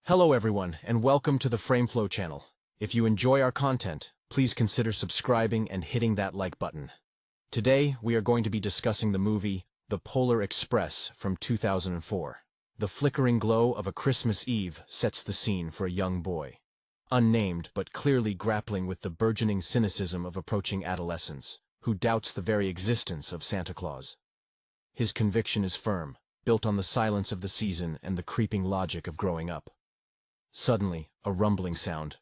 Hello everyone, and welcome to the FrameFlow channel. If you enjoy our content, please consider subscribing and hitting that like button. Today, we are going to be discussing the movie The Polar Express from 2004. The flickering glow of a Christmas Eve sets the scene for a young boy. Unnamed but clearly grappling with the burgeoning cynicism of approaching adolescence, who doubts the very existence of Santa Claus. His conviction is firm, built on the silence of the season and the creeping logic of growing up. Suddenly, a rumbling sound,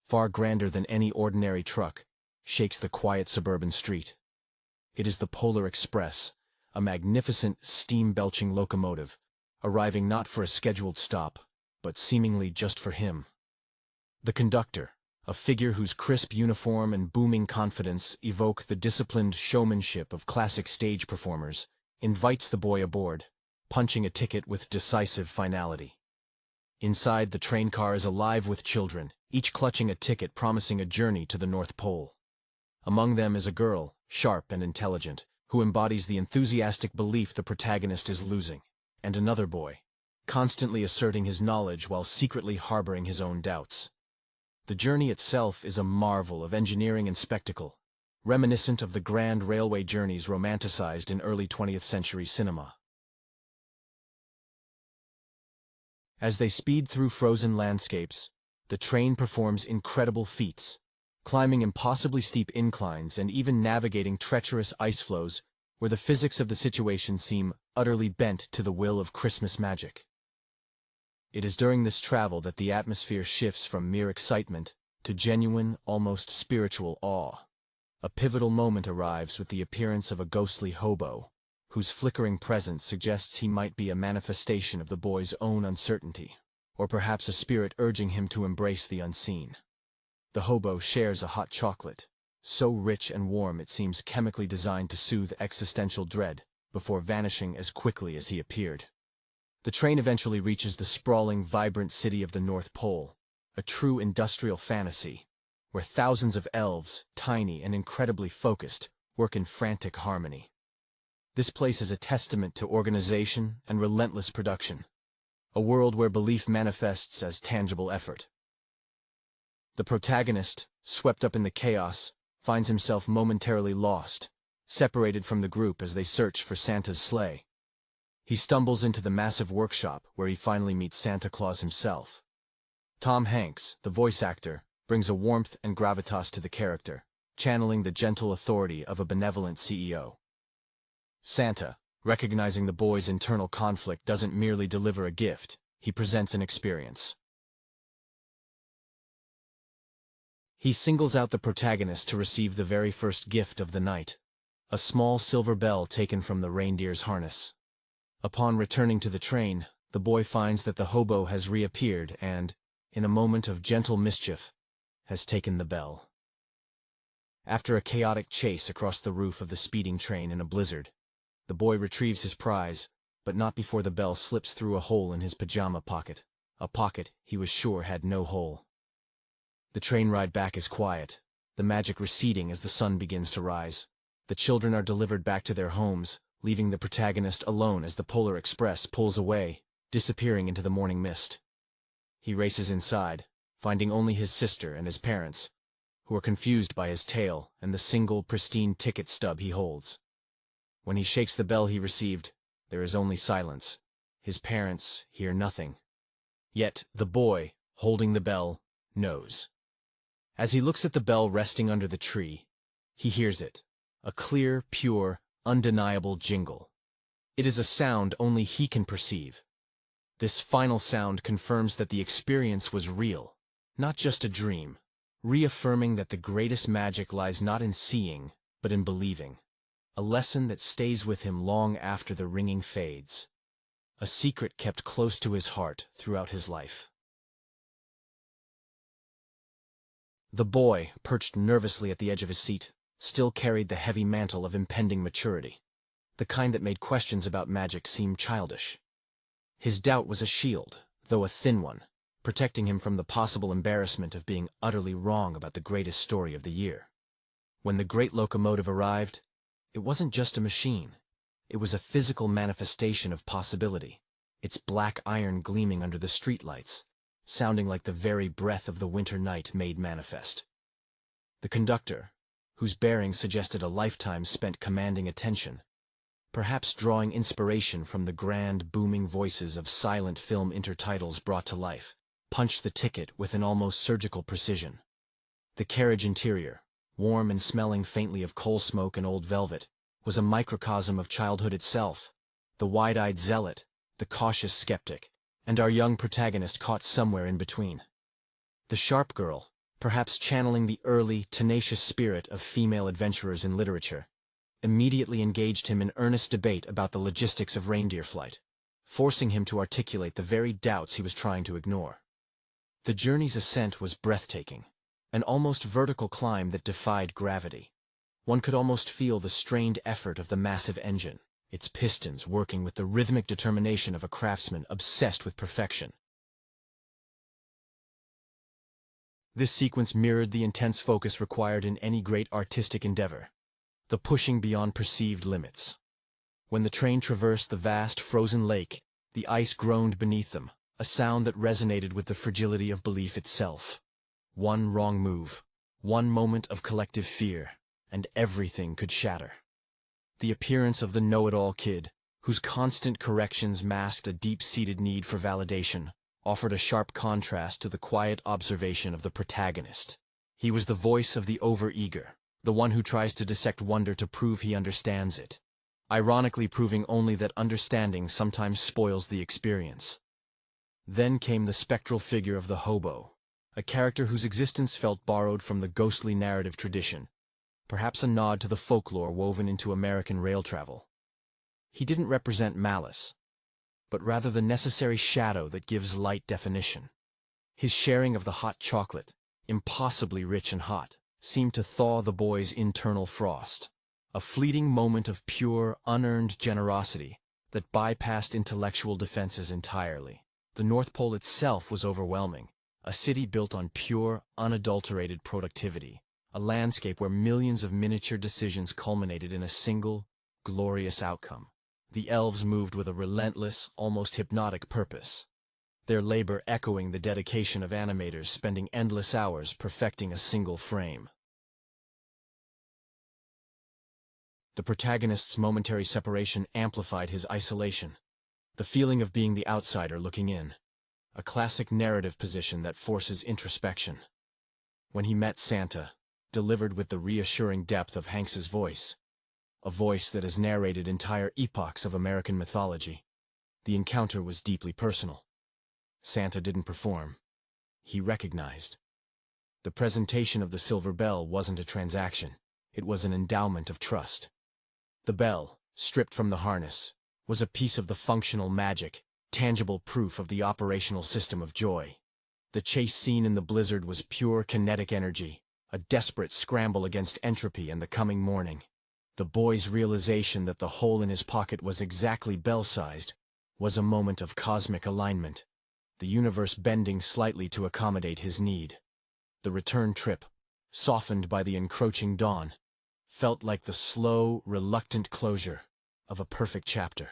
far grander than any ordinary truck, shakes the quiet suburban street. It is the Polar Express, a magnificent steam-belching locomotive, arriving not for a scheduled stop, but seemingly just for him. The conductor, a figure whose crisp uniform and booming confidence evoke the disciplined showmanship of classic stage performers, invites the boy aboard, punching a ticket with decisive finality. Inside, the train car is alive with children, each clutching a ticket promising a journey to the North Pole. Among them is a girl, sharp and intelligent, who embodies the enthusiastic belief the protagonist is losing, and another boy, constantly asserting his knowledge while secretly harboring his own doubts. The journey itself is a marvel of engineering and spectacle, reminiscent of the grand railway journeys romanticized in early 20th century cinema. As they speed through frozen landscapes, the train performs incredible feats, climbing impossibly steep inclines and even navigating treacherous ice floes where the physics of the situation seem utterly bent to the will of Christmas magic. It is during this travel that the atmosphere shifts from mere excitement to genuine, almost spiritual awe. A pivotal moment arrives with the appearance of a ghostly hobo, whose flickering presence suggests he might be a manifestation of the boy's own uncertainty, or perhaps a spirit urging him to embrace the unseen. The hobo shares a hot chocolate, so rich and warm it seems chemically designed to soothe existential dread, before vanishing as quickly as he appeared. The train eventually reaches the sprawling, vibrant city of the North Pole, a true industrial fantasy, where thousands of elves, tiny and incredibly focused, work in frantic harmony. This place is a testament to organization and relentless production, a world where belief manifests as tangible effort. The protagonist, swept up in the chaos, finds himself momentarily lost, separated from the group as they search for Santa's sleigh. He stumbles into the massive workshop where he finally meets Santa Claus himself. Tom Hanks, the voice actor, brings a warmth and gravitas to the character, channeling the gentle authority of a benevolent CEO. Santa, recognizing the boy's internal conflict, doesn't merely deliver a gift, he presents an experience. He singles out the protagonist to receive the very first gift of the night, a small silver bell taken from the reindeer's harness. Upon returning to the train, the boy finds that the hobo has reappeared and, in a moment of gentle mischief, has taken the bell. After a chaotic chase across the roof of the speeding train in a blizzard, the boy retrieves his prize, but not before the bell slips through a hole in his pajama pocket, a pocket he was sure had no hole. The train ride back is quiet, the magic receding as the sun begins to rise. The children are delivered back to their homes, leaving the protagonist alone as the Polar Express pulls away, disappearing into the morning mist. He races inside, finding only his sister and his parents, who are confused by his tale and the single pristine ticket stub he holds. When he shakes the bell he received, there is only silence. His parents hear nothing. Yet the boy, holding the bell, knows. As he looks at the bell resting under the tree, he hears it, a clear, pure, undeniable jingle. It is a sound only he can perceive. This final sound confirms that the experience was real, not just a dream, reaffirming that the greatest magic lies not in seeing, but in believing. A lesson that stays with him long after the ringing fades. A secret kept close to his heart throughout his life. The boy, perched nervously at the edge of his seat, still carried the heavy mantle of impending maturity, the kind that made questions about magic seem childish. His doubt was a shield, though a thin one, protecting him from the possible embarrassment of being utterly wrong about the greatest story of the year. When the great locomotive arrived, it wasn't just a machine. It was a physical manifestation of possibility, its black iron gleaming under the streetlights, sounding like the very breath of the winter night made manifest. The conductor, whose bearing suggested a lifetime spent commanding attention, perhaps drawing inspiration from the grand, booming voices of silent film intertitles brought to life, punched the ticket with an almost surgical precision. The carriage interior, warm and smelling faintly of coal smoke and old velvet, was a microcosm of childhood itself, the wide-eyed zealot, the cautious skeptic, and our young protagonist caught somewhere in between. The sharp girl, perhaps channeling the early, tenacious spirit of female adventurers in literature, immediately engaged him in earnest debate about the logistics of reindeer flight, forcing him to articulate the very doubts he was trying to ignore. The journey's ascent was breathtaking, an almost vertical climb that defied gravity. One could almost feel the strained effort of the massive engine, its pistons working with the rhythmic determination of a craftsman obsessed with perfection. This sequence mirrored the intense focus required in any great artistic endeavor, the pushing beyond perceived limits. When the train traversed the vast frozen lake, the ice groaned beneath them, a sound that resonated with the fragility of belief itself. One wrong move, one moment of collective fear, and everything could shatter. The appearance of the know-it-all kid, whose constant corrections masked a deep-seated need for validation, offered a sharp contrast to the quiet observation of the protagonist. He was the voice of the over-eager, the one who tries to dissect wonder to prove he understands it, ironically proving only that understanding sometimes spoils the experience. Then came the spectral figure of the hobo, a character whose existence felt borrowed from the ghostly narrative tradition, perhaps a nod to the folklore woven into American rail travel. He didn't represent malice, but rather the necessary shadow that gives light definition. His sharing of the hot chocolate, impossibly rich and hot, seemed to thaw the boy's internal frost, a fleeting moment of pure, unearned generosity that bypassed intellectual defenses entirely. The North Pole itself was overwhelming, a city built on pure, unadulterated productivity, a landscape where millions of miniature decisions culminated in a single, glorious outcome. The elves moved with a relentless, almost hypnotic purpose, their labor echoing the dedication of animators spending endless hours perfecting a single frame. The protagonist's momentary separation amplified his isolation, the feeling of being the outsider looking in, a classic narrative position that forces introspection. When he met Santa, delivered with the reassuring depth of Hanks's voice, a voice that has narrated entire epochs of American mythology, the encounter was deeply personal. Santa didn't perform. He recognized. The presentation of the silver bell wasn't a transaction. It was an endowment of trust. The bell, stripped from the harness, was a piece of the functional magic, tangible proof of the operational system of joy. The chase scene in the blizzard was pure kinetic energy, a desperate scramble against entropy and the coming morning. The boy's realization that the hole in his pocket was exactly bell-sized was a moment of cosmic alignment, the universe bending slightly to accommodate his need. The return trip, softened by the encroaching dawn, felt like the slow, reluctant closure of a perfect chapter.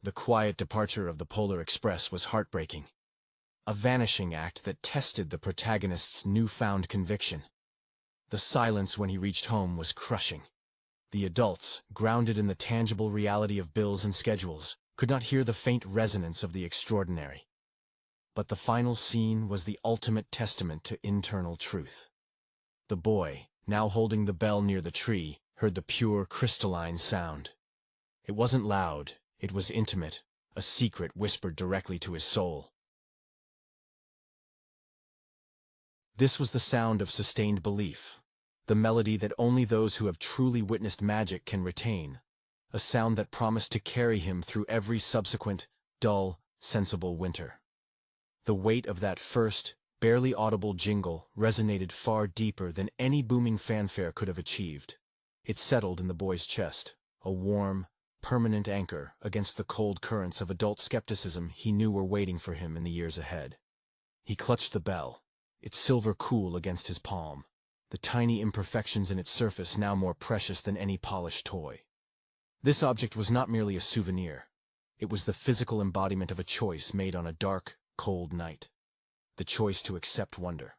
The quiet departure of the Polar Express was heartbreaking, a vanishing act that tested the protagonist's newfound conviction. The silence when he reached home was crushing. The adults, grounded in the tangible reality of bills and schedules, could not hear the faint resonance of the extraordinary. But the final scene was the ultimate testament to internal truth. The boy, now holding the bell near the tree, heard the pure, crystalline sound. It wasn't loud, it was intimate, a secret whispered directly to his soul. This was the sound of sustained belief, the melody that only those who have truly witnessed magic can retain, a sound that promised to carry him through every subsequent, dull, sensible winter. The weight of that first, barely audible jingle resonated far deeper than any booming fanfare could have achieved. It settled in the boy's chest, a warm, permanent anchor against the cold currents of adult skepticism he knew were waiting for him in the years ahead. He clutched the bell, its silver cool against his palm, the tiny imperfections in its surface now more precious than any polished toy. This object was not merely a souvenir. It was the physical embodiment of a choice made on a dark, cold night. the choice to accept wonder.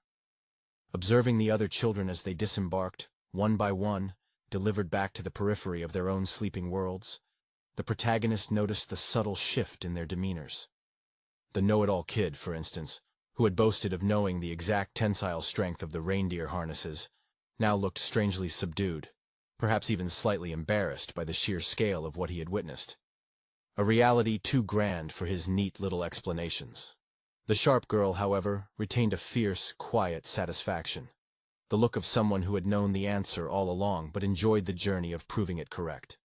Observing the other children as they disembarked, one by one, delivered back to the periphery of their own sleeping worlds, the protagonist noticed the subtle shift in their demeanors. The know-it-all kid, for instance, who had boasted of knowing the exact tensile strength of the reindeer harnesses, now looked strangely subdued, perhaps even slightly embarrassed by the sheer scale of what he had witnessed. A reality too grand for his neat little explanations. The sharp girl, however, retained a fierce, quiet satisfaction, the look of someone who had known the answer all along but enjoyed the journey of proving it correct.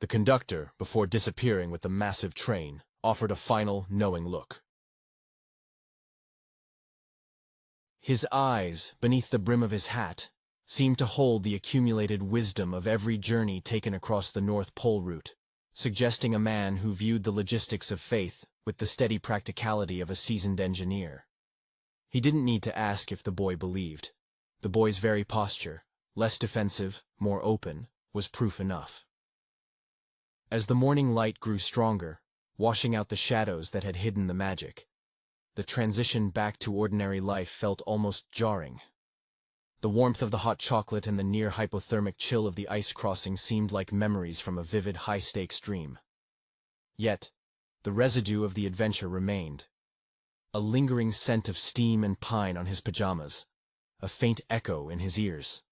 The conductor, before disappearing with the massive train, offered a final, knowing look. His eyes, beneath the brim of his hat, seemed to hold the accumulated wisdom of every journey taken across the North Pole route, suggesting a man who viewed the logistics of faith with the steady practicality of a seasoned engineer. He didn't need to ask if the boy believed. The boy's very posture, less defensive, more open, was proof enough. As the morning light grew stronger, washing out the shadows that had hidden the magic, the transition back to ordinary life felt almost jarring. The warmth of the hot chocolate and the near hypothermic chill of the ice crossing seemed like memories from a vivid high-stakes dream. Yet, the residue of the adventure remained. A lingering scent of steam and pine on his pajamas, a faint echo in his ears.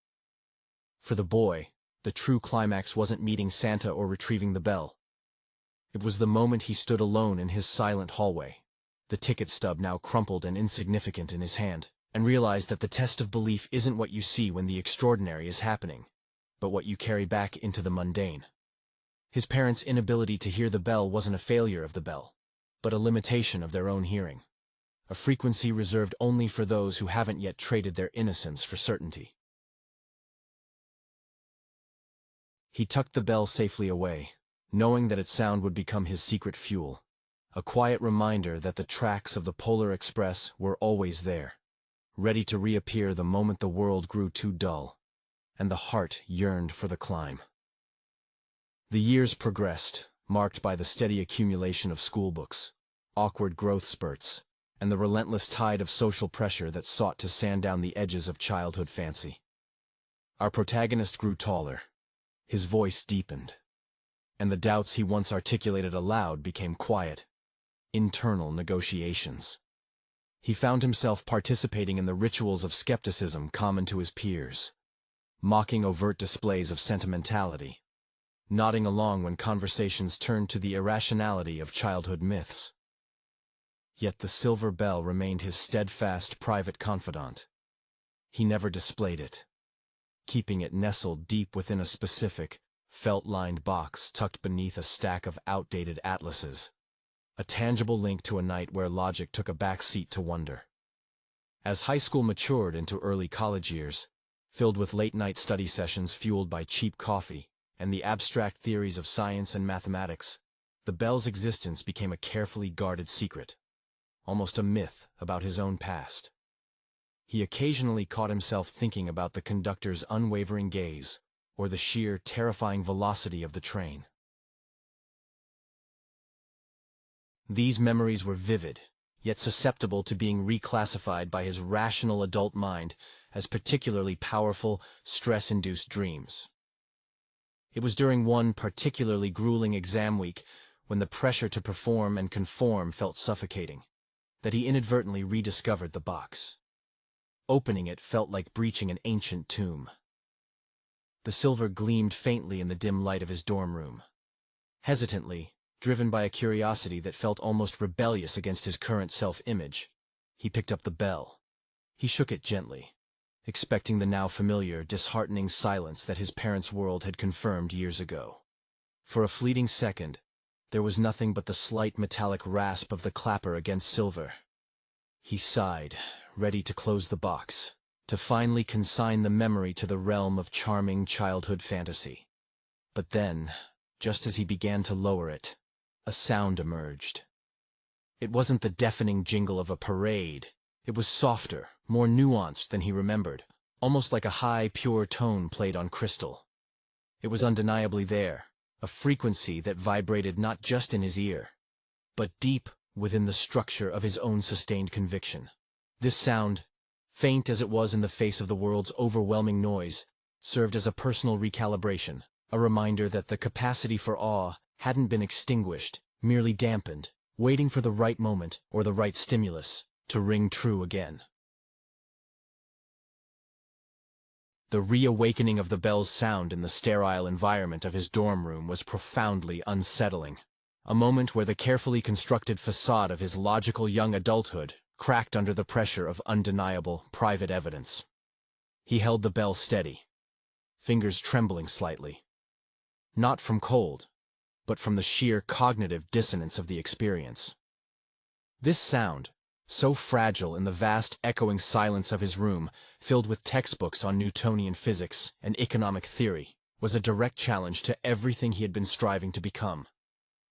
For the boy, the true climax wasn't meeting Santa or retrieving the bell. It was the moment he stood alone in his silent hallway, the ticket stub now crumpled and insignificant in his hand, and realized that the test of belief isn't what you see when the extraordinary is happening, but what you carry back into the mundane. His parents' inability to hear the bell wasn't a failure of the bell, but a limitation of their own hearing, a frequency reserved only for those who haven't yet traded their innocence for certainty. He tucked the bell safely away, knowing that its sound would become his secret fuel, a quiet reminder that the tracks of the Polar Express were always there, ready to reappear the moment the world grew too dull, and the heart yearned for the climb. The years progressed, marked by the steady accumulation of schoolbooks, awkward growth spurts, and the relentless tide of social pressure that sought to sand down the edges of childhood fancy. Our protagonist grew taller. His voice deepened, and the doubts he once articulated aloud became quiet, internal negotiations. He found himself participating in the rituals of skepticism common to his peers, mocking overt displays of sentimentality, nodding along when conversations turned to the irrationality of childhood myths. Yet the silver bell remained his steadfast private confidant. He never displayed it, keeping it nestled deep within a specific, felt-lined box tucked beneath a stack of outdated atlases, a tangible link to a night where logic took a back seat to wonder. As high school matured into early college years, filled with late-night study sessions fueled by cheap coffee and the abstract theories of science and mathematics, the bell's existence became a carefully guarded secret, almost a myth about his own past. He occasionally caught himself thinking about the conductor's unwavering gaze or the sheer, terrifying velocity of the train. These memories were vivid, yet susceptible to being reclassified by his rational adult mind as particularly powerful, stress-induced dreams. It was during one particularly grueling exam week, when the pressure to perform and conform felt suffocating, that he inadvertently rediscovered the box. Opening it felt like breaching an ancient tomb. The silver gleamed faintly in the dim light of his dorm room. Hesitantly, driven by a curiosity that felt almost rebellious against his current self-image, he picked up the bell. He shook it gently, expecting the now familiar, disheartening silence that his parents' world had confirmed years ago. For a fleeting second, there was nothing but the slight metallic rasp of the clapper against silver. He sighed, ready to close the box, to finally consign the memory to the realm of charming childhood fantasy. But then, just as he began to lower it, a sound emerged. It wasn't the deafening jingle of a parade. It was softer, more nuanced than he remembered, almost like a high, pure tone played on crystal. It was undeniably there, a frequency that vibrated not just in his ear, but deep within the structure of his own sustained conviction. This sound, faint as it was in the face of the world's overwhelming noise, served as a personal recalibration, a reminder that the capacity for awe hadn't been extinguished, merely dampened, waiting for the right moment or the right stimulus to ring true again. The reawakening of the bell's sound in the sterile environment of his dorm room was profoundly unsettling. A moment where the carefully constructed facade of his logical young adulthood cracked under the pressure of undeniable private evidence. He held the bell steady, fingers trembling slightly. Not from cold, but from the sheer cognitive dissonance of the experience. This sound, so fragile in the vast echoing silence of his room, filled with textbooks on Newtonian physics and economic theory, was a direct challenge to everything he had been striving to become.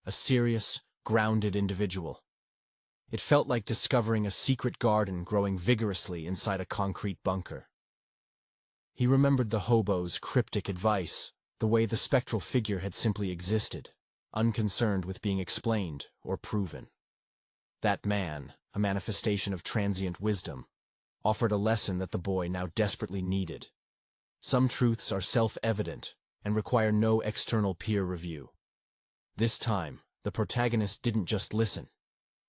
A serious, grounded individual. It felt like discovering a secret garden growing vigorously inside a concrete bunker. He remembered the hobo's cryptic advice, the way the spectral figure had simply existed, unconcerned with being explained or proven. That man, a manifestation of transient wisdom, offered a lesson that the boy now desperately needed. Some truths are self-evident and require no external peer review. This time, the protagonist didn't just listen.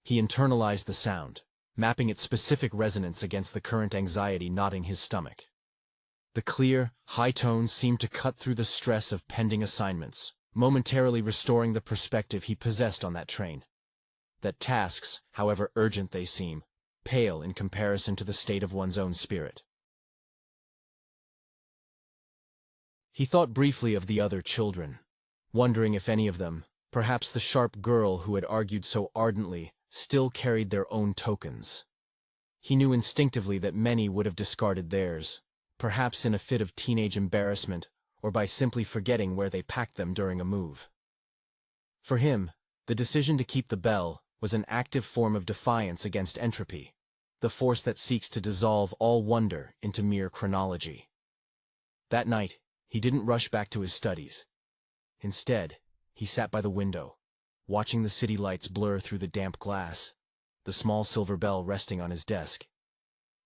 He internalized the sound, mapping its specific resonance against the current anxiety knotting his stomach. The clear, high tones seemed to cut through the stress of pending assignments, momentarily restoring the perspective he possessed on that train. That tasks, however urgent they seem, pale in comparison to the state of one's own spirit. He thought briefly of the other children, wondering if any of them, perhaps the sharp girl who had argued so ardently, still carried their own tokens. He knew instinctively that many would have discarded theirs, perhaps in a fit of teenage embarrassment or by simply forgetting where they packed them during a move. For him, the decision to keep the bell was an active form of defiance against entropy, the force that seeks to dissolve all wonder into mere chronology. That night, he didn't rush back to his studies. Instead, he sat by the window, watching the city lights blur through the damp glass, the small silver bell resting on his desk.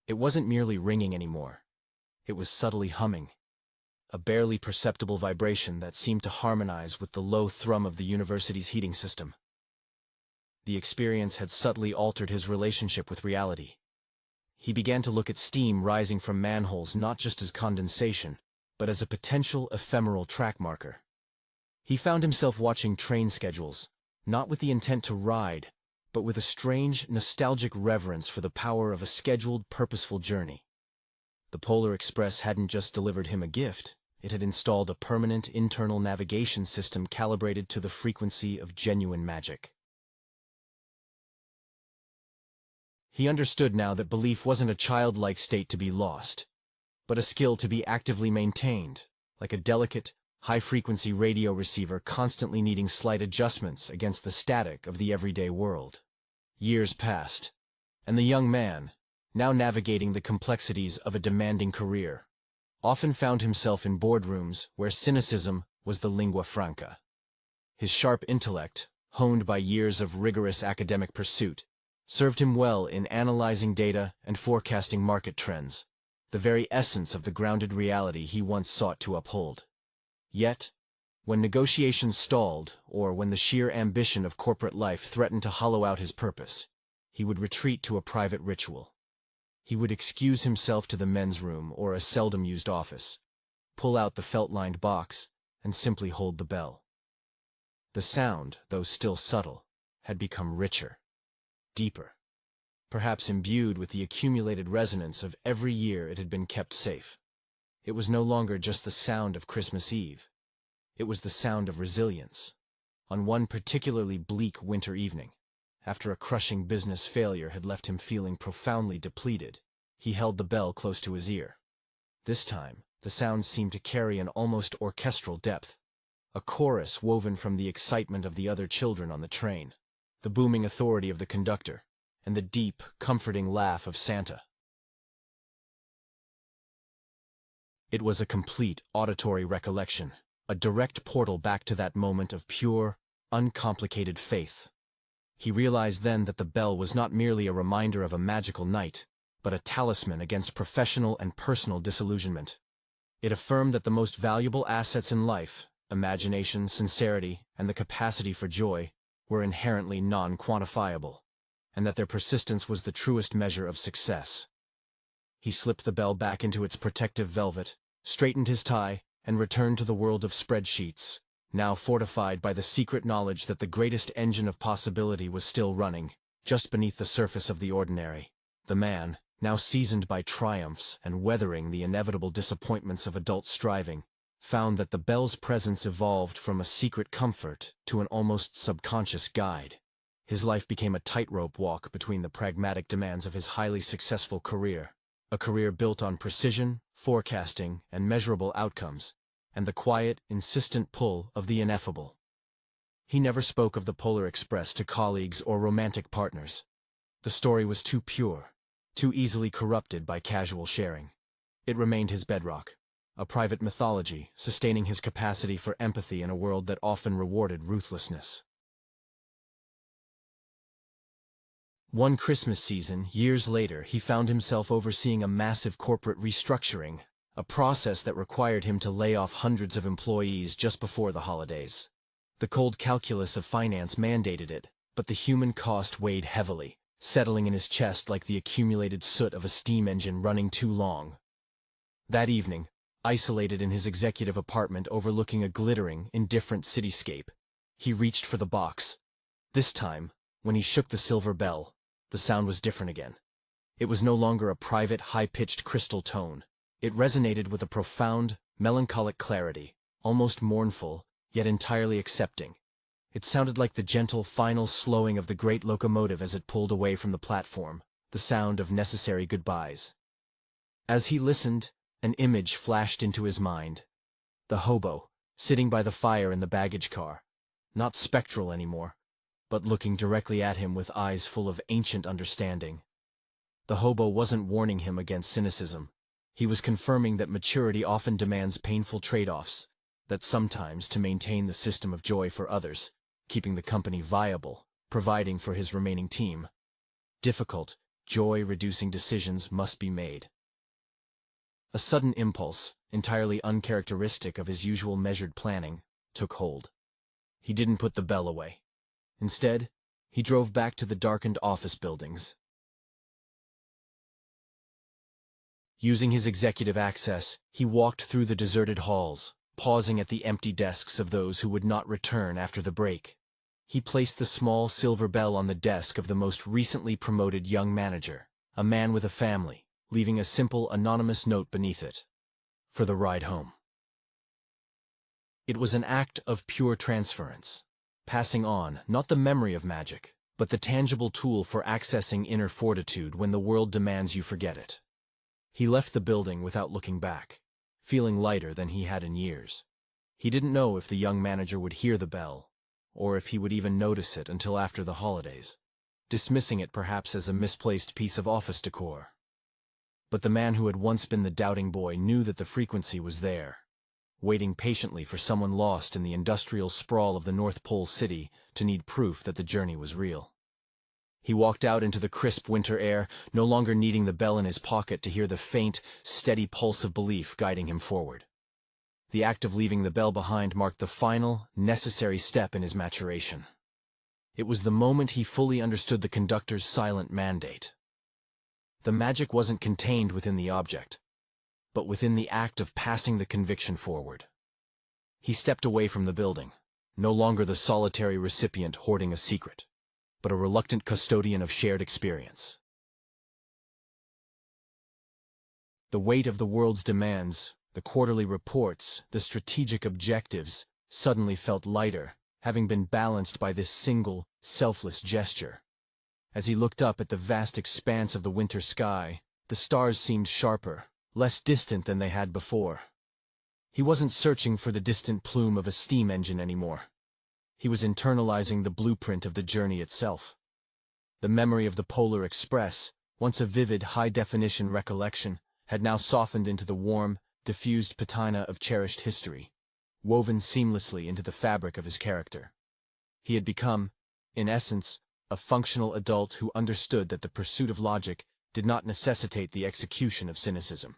It wasn't merely ringing anymore. It was subtly humming, a barely perceptible vibration that seemed to harmonize with the low thrum of the university's heating system. The experience had subtly altered his relationship with reality. He began to look at steam rising from manholes not just as condensation, but as a potential ephemeral track marker. He found himself watching train schedules, not with the intent to ride, but with a strange, nostalgic reverence for the power of a scheduled, purposeful journey. The Polar Express hadn't just delivered him a gift, it had installed a permanent internal navigation system calibrated to the frequency of genuine magic. He understood now that belief wasn't a childlike state to be lost, but a skill to be actively maintained, like a delicate, high-frequency radio receiver constantly needing slight adjustments against the static of the everyday world. Years passed, and the young man, now navigating the complexities of a demanding career, often found himself in boardrooms where cynicism was the lingua franca. His sharp intellect, honed by years of rigorous academic pursuit, served him well in analyzing data and forecasting market trends, the very essence of the grounded reality he once sought to uphold. Yet, when negotiations stalled, or when the sheer ambition of corporate life threatened to hollow out his purpose, he would retreat to a private ritual. He would excuse himself to the men's room or a seldom-used office, pull out the felt-lined box, and simply hold the bell. The sound, though still subtle, had become richer, deeper, perhaps imbued with the accumulated resonance of every year it had been kept safe. It was no longer just the sound of Christmas Eve. It was the sound of resilience. On one particularly bleak winter evening, after a crushing business failure had left him feeling profoundly depleted, he held the bell close to his ear. This time, the sound seemed to carry an almost orchestral depth, a chorus woven from the excitement of the other children on the train, the booming authority of the conductor, and the deep, comforting laugh of Santa. It was a complete auditory recollection, a direct portal back to that moment of pure, uncomplicated faith. He realized then that the bell was not merely a reminder of a magical night, but a talisman against professional and personal disillusionment. It affirmed that the most valuable assets in life, imagination, sincerity, and the capacity for joy, were inherently non-quantifiable, and that their persistence was the truest measure of success. He slipped the bell back into its protective velvet, straightened his tie, and returned to the world of spreadsheets, now fortified by the secret knowledge that the greatest engine of possibility was still running, just beneath the surface of the ordinary. The man, now seasoned by triumphs and weathering the inevitable disappointments of adult striving, found that the bell's presence evolved from a secret comfort to an almost subconscious guide. His life became a tightrope walk between the pragmatic demands of his highly successful career, a career built on precision, forecasting, and measurable outcomes, and the quiet, insistent pull of the ineffable. He never spoke of the Polar Express to colleagues or romantic partners. The story was too pure, too easily corrupted by casual sharing. It remained his bedrock, a private mythology sustaining his capacity for empathy in a world that often rewarded ruthlessness. One Christmas season, years later, he found himself overseeing a massive corporate restructuring, a process that required him to lay off hundreds of employees just before the holidays. The cold calculus of finance mandated it, but the human cost weighed heavily, settling in his chest like the accumulated soot of a steam engine running too long. That evening, isolated in his executive apartment overlooking a glittering, indifferent cityscape, he reached for the box. This time, when he shook the silver bell, the sound was different again. It was no longer a private, high-pitched crystal tone. It resonated with a profound, melancholic clarity, almost mournful, yet entirely accepting. It sounded like the gentle, final slowing of the great locomotive as it pulled away from the platform, the sound of necessary goodbyes. As he listened, an image flashed into his mind. The hobo, sitting by the fire in the baggage car, not spectral anymore, but looking directly at him with eyes full of ancient understanding. The hobo wasn't warning him against cynicism. He was confirming that maturity often demands painful trade-offs, that sometimes to maintain the system of joy for others, keeping the company viable, providing for his remaining team, difficult, joy-reducing decisions must be made. A sudden impulse, entirely uncharacteristic of his usual measured planning, took hold. He didn't put the bell away. Instead, he drove back to the darkened office buildings. Using his executive access, he walked through the deserted halls, pausing at the empty desks of those who would not return after the break. He placed the small silver bell on the desk of the most recently promoted young manager, a man with a family, leaving a simple, anonymous note beneath it. For the ride home. It was an act of pure transference, passing on not the memory of magic, but the tangible tool for accessing inner fortitude when the world demands you forget it. He left the building without looking back, feeling lighter than he had in years. He didn't know if the young manager would hear the bell, or if he would even notice it until after the holidays, dismissing it perhaps as a misplaced piece of office decor. But the man who had once been the doubting boy knew that the frequency was there, waiting patiently for someone lost in the industrial sprawl of the North Pole city to need proof that the journey was real. He walked out into the crisp winter air, no longer needing the bell in his pocket to hear the faint, steady pulse of belief guiding him forward. The act of leaving the bell behind marked the final, necessary step in his maturation. It was the moment he fully understood the conductor's silent mandate. The magic wasn't contained within the object, but within the act of passing the conviction forward. He stepped away from the building, no longer the solitary recipient hoarding a secret, but a reluctant custodian of shared experience. The weight of the world's demands, the quarterly reports, the strategic objectives, suddenly felt lighter, having been balanced by this single, selfless gesture. As he looked up at the vast expanse of the winter sky, the stars seemed sharper, less distant than they had before. He wasn't searching for the distant plume of a steam engine anymore. He was internalizing the blueprint of the journey itself. The memory of the Polar Express, once a vivid, high-definition recollection, had now softened into the warm, diffused patina of cherished history, woven seamlessly into the fabric of his character. He had become, in essence, a functional adult who understood that the pursuit of logic did not necessitate the execution of cynicism.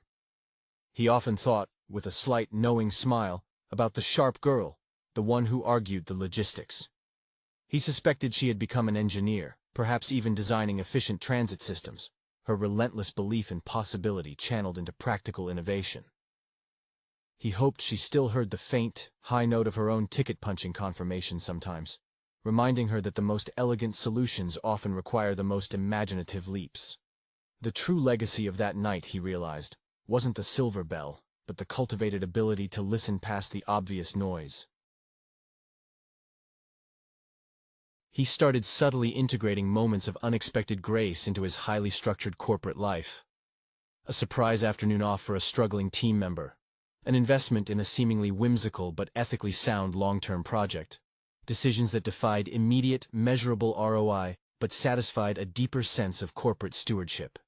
He often thought, with a slight knowing smile, about the sharp girl, the one who argued the logistics. He suspected she had become an engineer, perhaps even designing efficient transit systems, her relentless belief in possibility channeled into practical innovation. He hoped she still heard the faint, high note of her own ticket-punching confirmation sometimes, reminding her that the most elegant solutions often require the most imaginative leaps. The true legacy of that night, he realized, wasn't the silver bell, but the cultivated ability to listen past the obvious noise. He started subtly integrating moments of unexpected grace into his highly structured corporate life. A surprise afternoon off for a struggling team member, an investment in a seemingly whimsical but ethically sound long-term project, decisions that defied immediate, measurable ROI but satisfied a deeper sense of corporate stewardship.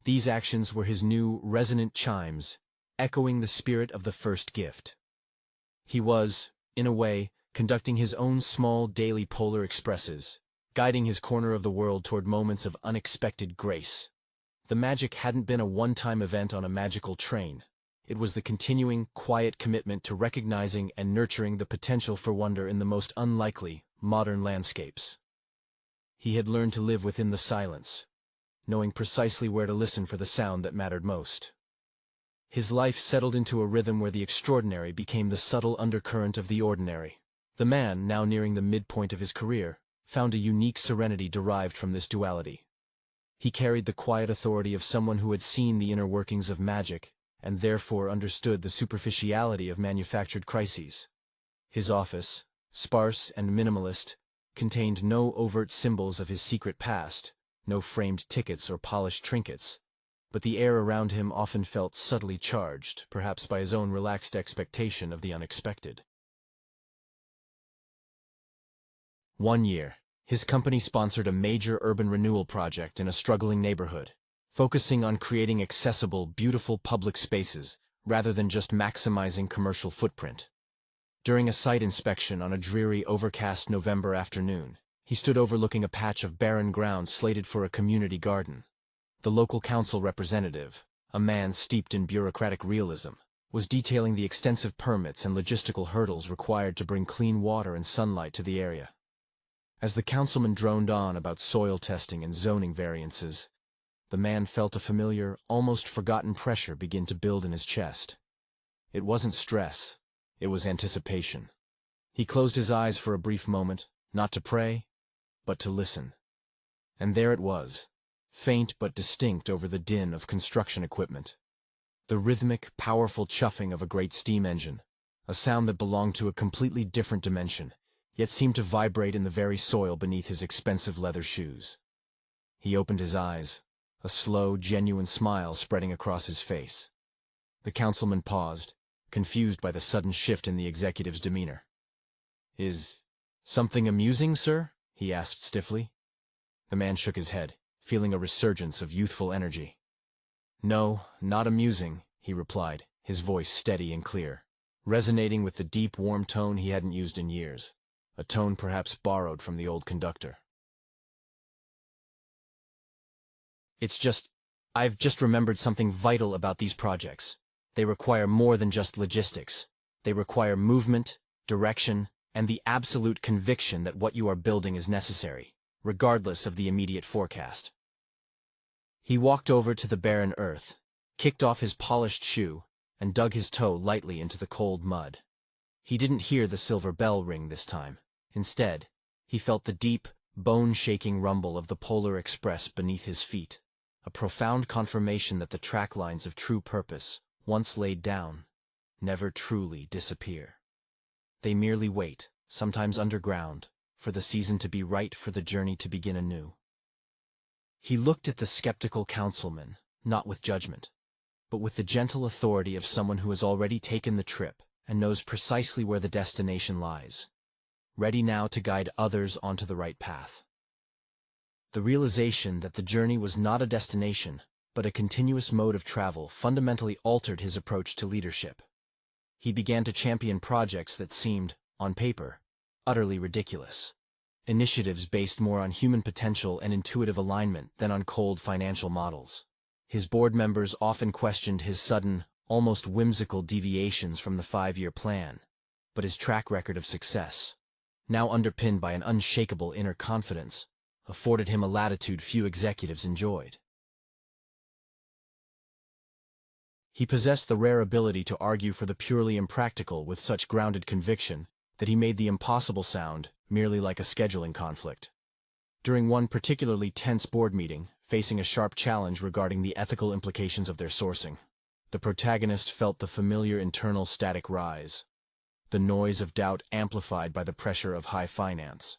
These actions were his new, resonant chimes, echoing the spirit of the first gift. He was, in a way, conducting his own small daily polar expresses, guiding his corner of the world toward moments of unexpected grace. The magic hadn't been a one-time event on a magical train. It was the continuing, quiet commitment to recognizing and nurturing the potential for wonder in the most unlikely, modern landscapes. He had learned to live within the silence, knowing precisely where to listen for the sound that mattered most. His life settled into a rhythm where the extraordinary became the subtle undercurrent of the ordinary. The man, now nearing the midpoint of his career, found a unique serenity derived from this duality. He carried the quiet authority of someone who had seen the inner workings of magic, and therefore understood the superficiality of manufactured crises. His office, sparse and minimalist, contained no overt symbols of his secret past, no framed tickets or polished trinkets, but the air around him often felt subtly charged, perhaps by his own relaxed expectation of the unexpected. One year, his company sponsored a major urban renewal project in a struggling neighborhood, focusing on creating accessible, beautiful public spaces rather than just maximizing commercial footprint. During a site inspection on a dreary, overcast November afternoon, he stood overlooking a patch of barren ground slated for a community garden. The local council representative, a man steeped in bureaucratic realism, was detailing the extensive permits and logistical hurdles required to bring clean water and sunlight to the area. As the councilman droned on about soil testing and zoning variances, the man felt a familiar, almost forgotten pressure begin to build in his chest. It wasn't stress, it was anticipation. He closed his eyes for a brief moment, not to pray, but to listen. And there it was, faint but distinct over the din of construction equipment. The rhythmic, powerful chuffing of a great steam engine, a sound that belonged to a completely different dimension, yet seemed to vibrate in the very soil beneath his expensive leather shoes. He opened his eyes, a slow, genuine smile spreading across his face. The councilman paused, confused by the sudden shift in the executive's demeanor. "Is something amusing, sir?" he asked stiffly. The man shook his head, feeling a resurgence of youthful energy. "No, not amusing," he replied, his voice steady and clear, resonating with the deep, warm tone he hadn't used in years, a tone perhaps borrowed from the old conductor. I've just remembered something vital about these projects. They require more than just logistics. They require movement, direction, and the absolute conviction that what you are building is necessary, regardless of the immediate forecast." He walked over to the barren earth, kicked off his polished shoe, and dug his toe lightly into the cold mud. He didn't hear the silver bell ring this time. Instead, he felt the deep, bone-shaking rumble of the Polar Express beneath his feet, a profound confirmation that the track lines of true purpose, once laid down, never truly disappear. They merely wait, sometimes underground, for the season to be right for the journey to begin anew. He looked at the skeptical councilman, not with judgment, but with the gentle authority of someone who has already taken the trip and knows precisely where the destination lies, ready now to guide others onto the right path. The realization that the journey was not a destination, but a continuous mode of travel fundamentally altered his approach to leadership. He began to champion projects that seemed, on paper, utterly ridiculous. initiatives based more on human potential and intuitive alignment than on cold financial models. His board members often questioned his sudden, almost whimsical deviations from the 5-year plan, but his track record of success, now underpinned by an unshakable inner confidence, afforded him a latitude few executives enjoyed. He possessed the rare ability to argue for the purely impractical with such grounded conviction that he made the impossible sound merely like a scheduling conflict. During one particularly tense board meeting, facing a sharp challenge regarding the ethical implications of their sourcing, the protagonist felt the familiar internal static rise, the noise of doubt amplified by the pressure of high finance.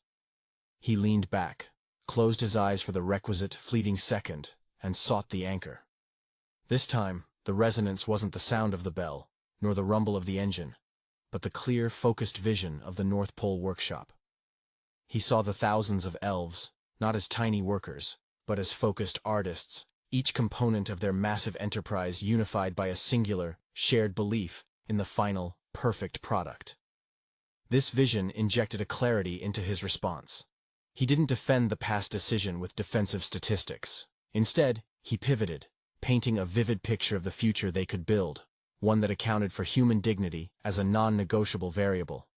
He leaned back, closed his eyes for the requisite fleeting second, and sought the anchor. This time, the resonance wasn't the sound of the bell, nor the rumble of the engine, but the clear, focused vision of the North Pole workshop. He saw the thousands of elves, not as tiny workers, but as focused artists, each component of their massive enterprise unified by a singular, shared belief in the final, perfect product. This vision injected a clarity into his response. He didn't defend the past decision with defensive statistics. Instead, he pivoted, painting a vivid picture of the future they could build, one that accounted for human dignity as a non-negotiable variable.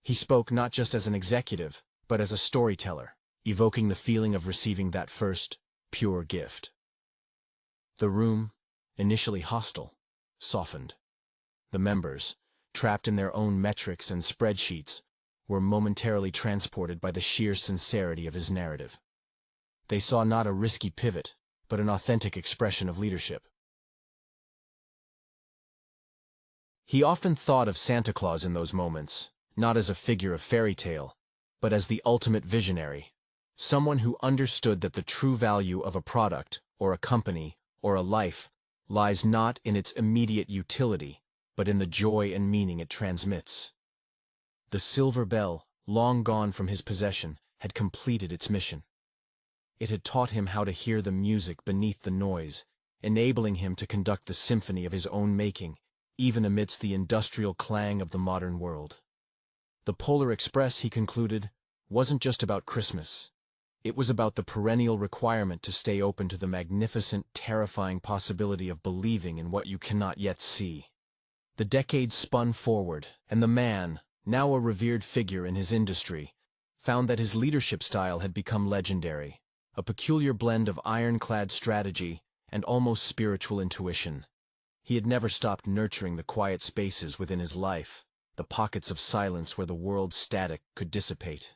He spoke not just as an executive, but as a storyteller, evoking the feeling of receiving that first, pure gift. The room, initially hostile, softened. The members, trapped in their own metrics and spreadsheets, were momentarily transported by the sheer sincerity of his narrative. They saw not a risky pivot, but an authentic expression of leadership. He often thought of Santa Claus in those moments, not as a figure of fairy tale, but as the ultimate visionary, someone who understood that the true value of a product, or a company, or a life, lies not in its immediate utility, but in the joy and meaning it transmits. The silver bell, long gone from his possession, had completed its mission. It had taught him how to hear the music beneath the noise, enabling him to conduct the symphony of his own making, even amidst the industrial clang of the modern world. The Polar Express, he concluded, wasn't just about Christmas. It was about the perennial requirement to stay open to the magnificent, terrifying possibility of believing in what you cannot yet see. The decades spun forward, and the man, now a revered figure in his industry, found that his leadership style had become legendary, a peculiar blend of ironclad strategy and almost spiritual intuition. He had never stopped nurturing the quiet spaces within his life, the pockets of silence where the world's static could dissipate.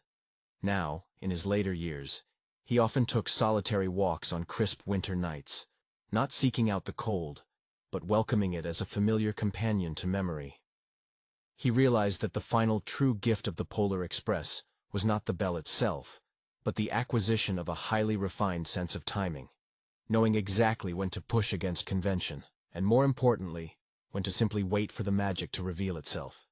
Now, in his later years, he often took solitary walks on crisp winter nights, not seeking out the cold, but welcoming it as a familiar companion to memory. He realized that the final true gift of the Polar Express was not the bell itself, but the acquisition of a highly refined sense of timing, knowing exactly when to push against convention, and more importantly, when to simply wait for the magic to reveal itself.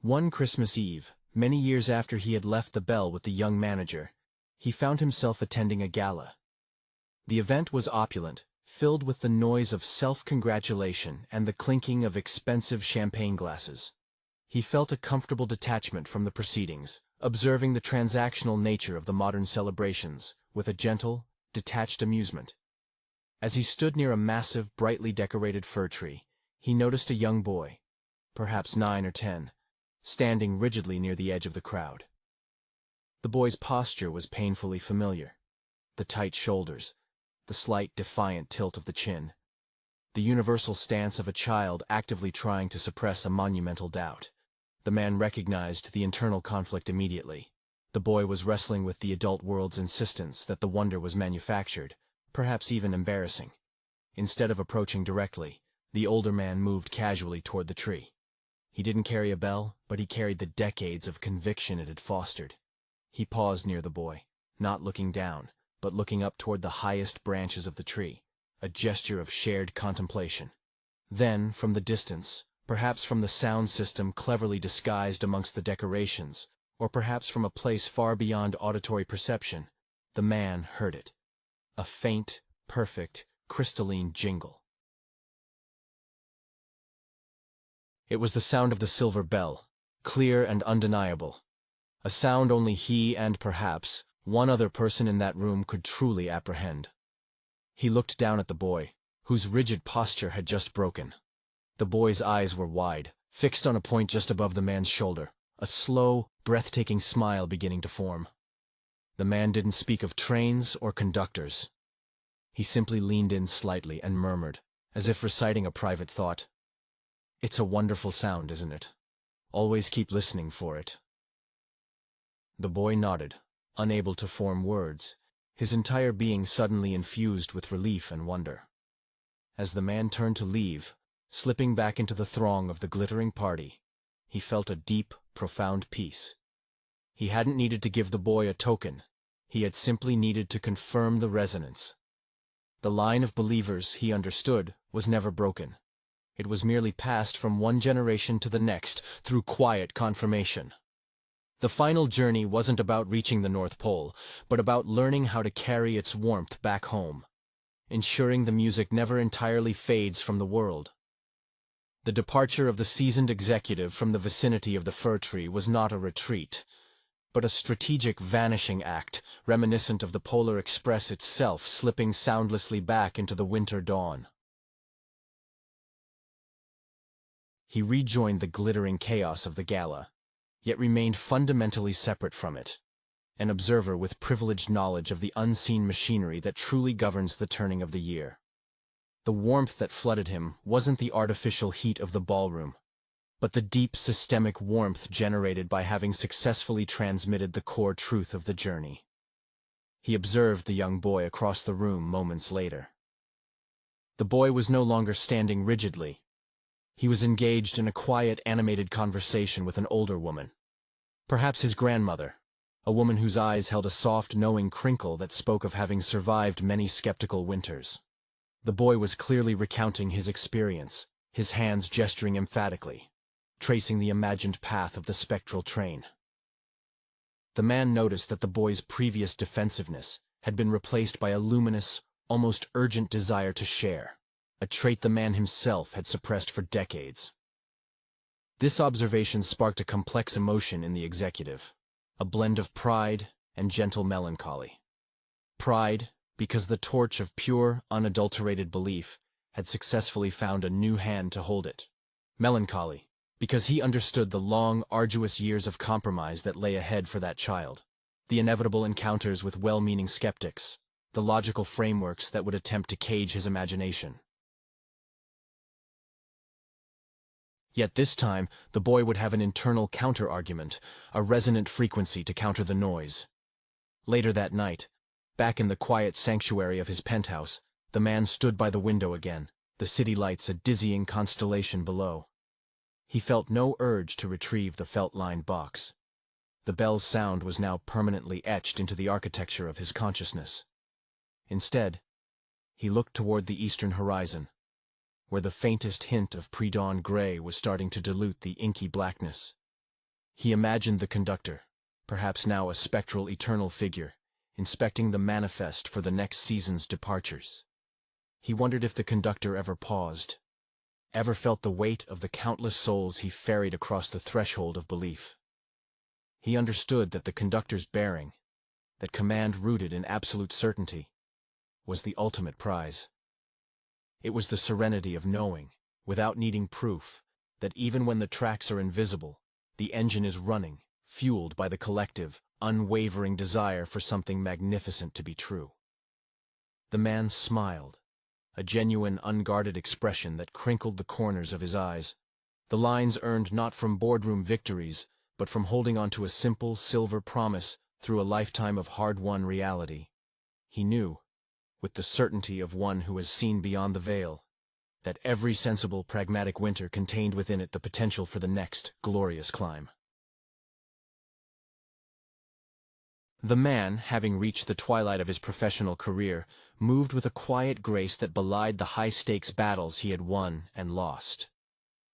One Christmas Eve, many years after he had left the bell with the young manager, he found himself attending a gala. The event was opulent, filled with the noise of self-congratulation and the clinking of expensive champagne glasses. He felt a comfortable detachment from the proceedings, observing the transactional nature of the modern celebrations with a gentle, detached amusement. As he stood near a massive, brightly decorated fir tree, he noticed a young boy, perhaps 9 or 10, standing rigidly near the edge of the crowd. The boy's posture was painfully familiar. The tight shoulders, the slight defiant tilt of the chin, the universal stance of a child actively trying to suppress a monumental doubt. The man recognized the internal conflict immediately. The boy was wrestling with the adult world's insistence that the wonder was manufactured, perhaps even embarrassing. Instead of approaching directly, the older man moved casually toward the tree. He didn't carry a bell, but he carried the decades of conviction it had fostered. He paused near the boy, not looking down, but looking up toward the highest branches of the tree, a gesture of shared contemplation. Then, from the distance, perhaps from the sound system cleverly disguised amongst the decorations, or perhaps from a place far beyond auditory perception, the man heard it. A faint, perfect, crystalline jingle. It was the sound of the silver bell, clear and undeniable. A sound only he and, perhaps, one other person in that room could truly apprehend. He looked down at the boy, whose rigid posture had just broken. The boy's eyes were wide, fixed on a point just above the man's shoulder, a slow, breathtaking smile beginning to form. The man didn't speak of trains or conductors. He simply leaned in slightly and murmured, as if reciting a private thought. "It's a wonderful sound, isn't it? Always keep listening for it." The boy nodded, unable to form words, his entire being suddenly infused with relief and wonder. As the man turned to leave, slipping back into the throng of the glittering party, he felt a deep, profound peace. He hadn't needed to give the boy a token, he had simply needed to confirm the resonance. The line of believers, he understood, was never broken. It was merely passed from one generation to the next through quiet confirmation. The final journey wasn't about reaching the North Pole, but about learning how to carry its warmth back home, ensuring the music never entirely fades from the world. The departure of the seasoned executive from the vicinity of the fir tree was not a retreat, but a strategic vanishing act, reminiscent of the Polar Express itself slipping soundlessly back into the winter dawn. He rejoined the glittering chaos of the gala, yet remained fundamentally separate from it, an observer with privileged knowledge of the unseen machinery that truly governs the turning of the year. The warmth that flooded him wasn't the artificial heat of the ballroom, but the deep systemic warmth generated by having successfully transmitted the core truth of the journey. He observed the young boy across the room moments later. The boy was no longer standing rigidly. He was engaged in a quiet, animated conversation with an older woman. Perhaps his grandmother, a woman whose eyes held a soft, knowing crinkle that spoke of having survived many skeptical winters. The boy was clearly recounting his experience, his hands gesturing emphatically, tracing the imagined path of the spectral train. The man noticed that the boy's previous defensiveness had been replaced by a luminous, almost urgent desire to share, a trait the man himself had suppressed for decades. This observation sparked a complex emotion in the executive, a blend of pride and gentle melancholy. Pride, because the torch of pure, unadulterated belief had successfully found a new hand to hold it. Melancholy, because he understood the long, arduous years of compromise that lay ahead for that child, the inevitable encounters with well-meaning skeptics, the logical frameworks that would attempt to cage his imagination. Yet this time, the boy would have an internal counter-argument, a resonant frequency to counter the noise. Later that night, back in the quiet sanctuary of his penthouse, the man stood by the window again, the city lights a dizzying constellation below. He felt no urge to retrieve the felt-lined box. The bell's sound was now permanently etched into the architecture of his consciousness. Instead, he looked toward the eastern horizon, where the faintest hint of pre-dawn gray was starting to dilute the inky blackness. He imagined the conductor, perhaps now a spectral eternal figure, inspecting the manifest for the next season's departures. He wondered if the conductor ever paused, ever felt the weight of the countless souls he ferried across the threshold of belief. He understood that the conductor's bearing, that command rooted in absolute certainty, was the ultimate prize. It was the serenity of knowing, without needing proof, that even when the tracks are invisible, the engine is running, fueled by the collective, unwavering desire for something magnificent to be true. The man smiled, a genuine, unguarded expression that crinkled the corners of his eyes. The lines earned not from boardroom victories, but from holding on to a simple, silver promise through a lifetime of hard-won reality. He knew, with the certainty of one who has seen beyond the veil, that every sensible, pragmatic winter contained within it the potential for the next glorious climb. The man, having reached the twilight of his professional career, moved with a quiet grace that belied the high-stakes battles he had won and lost.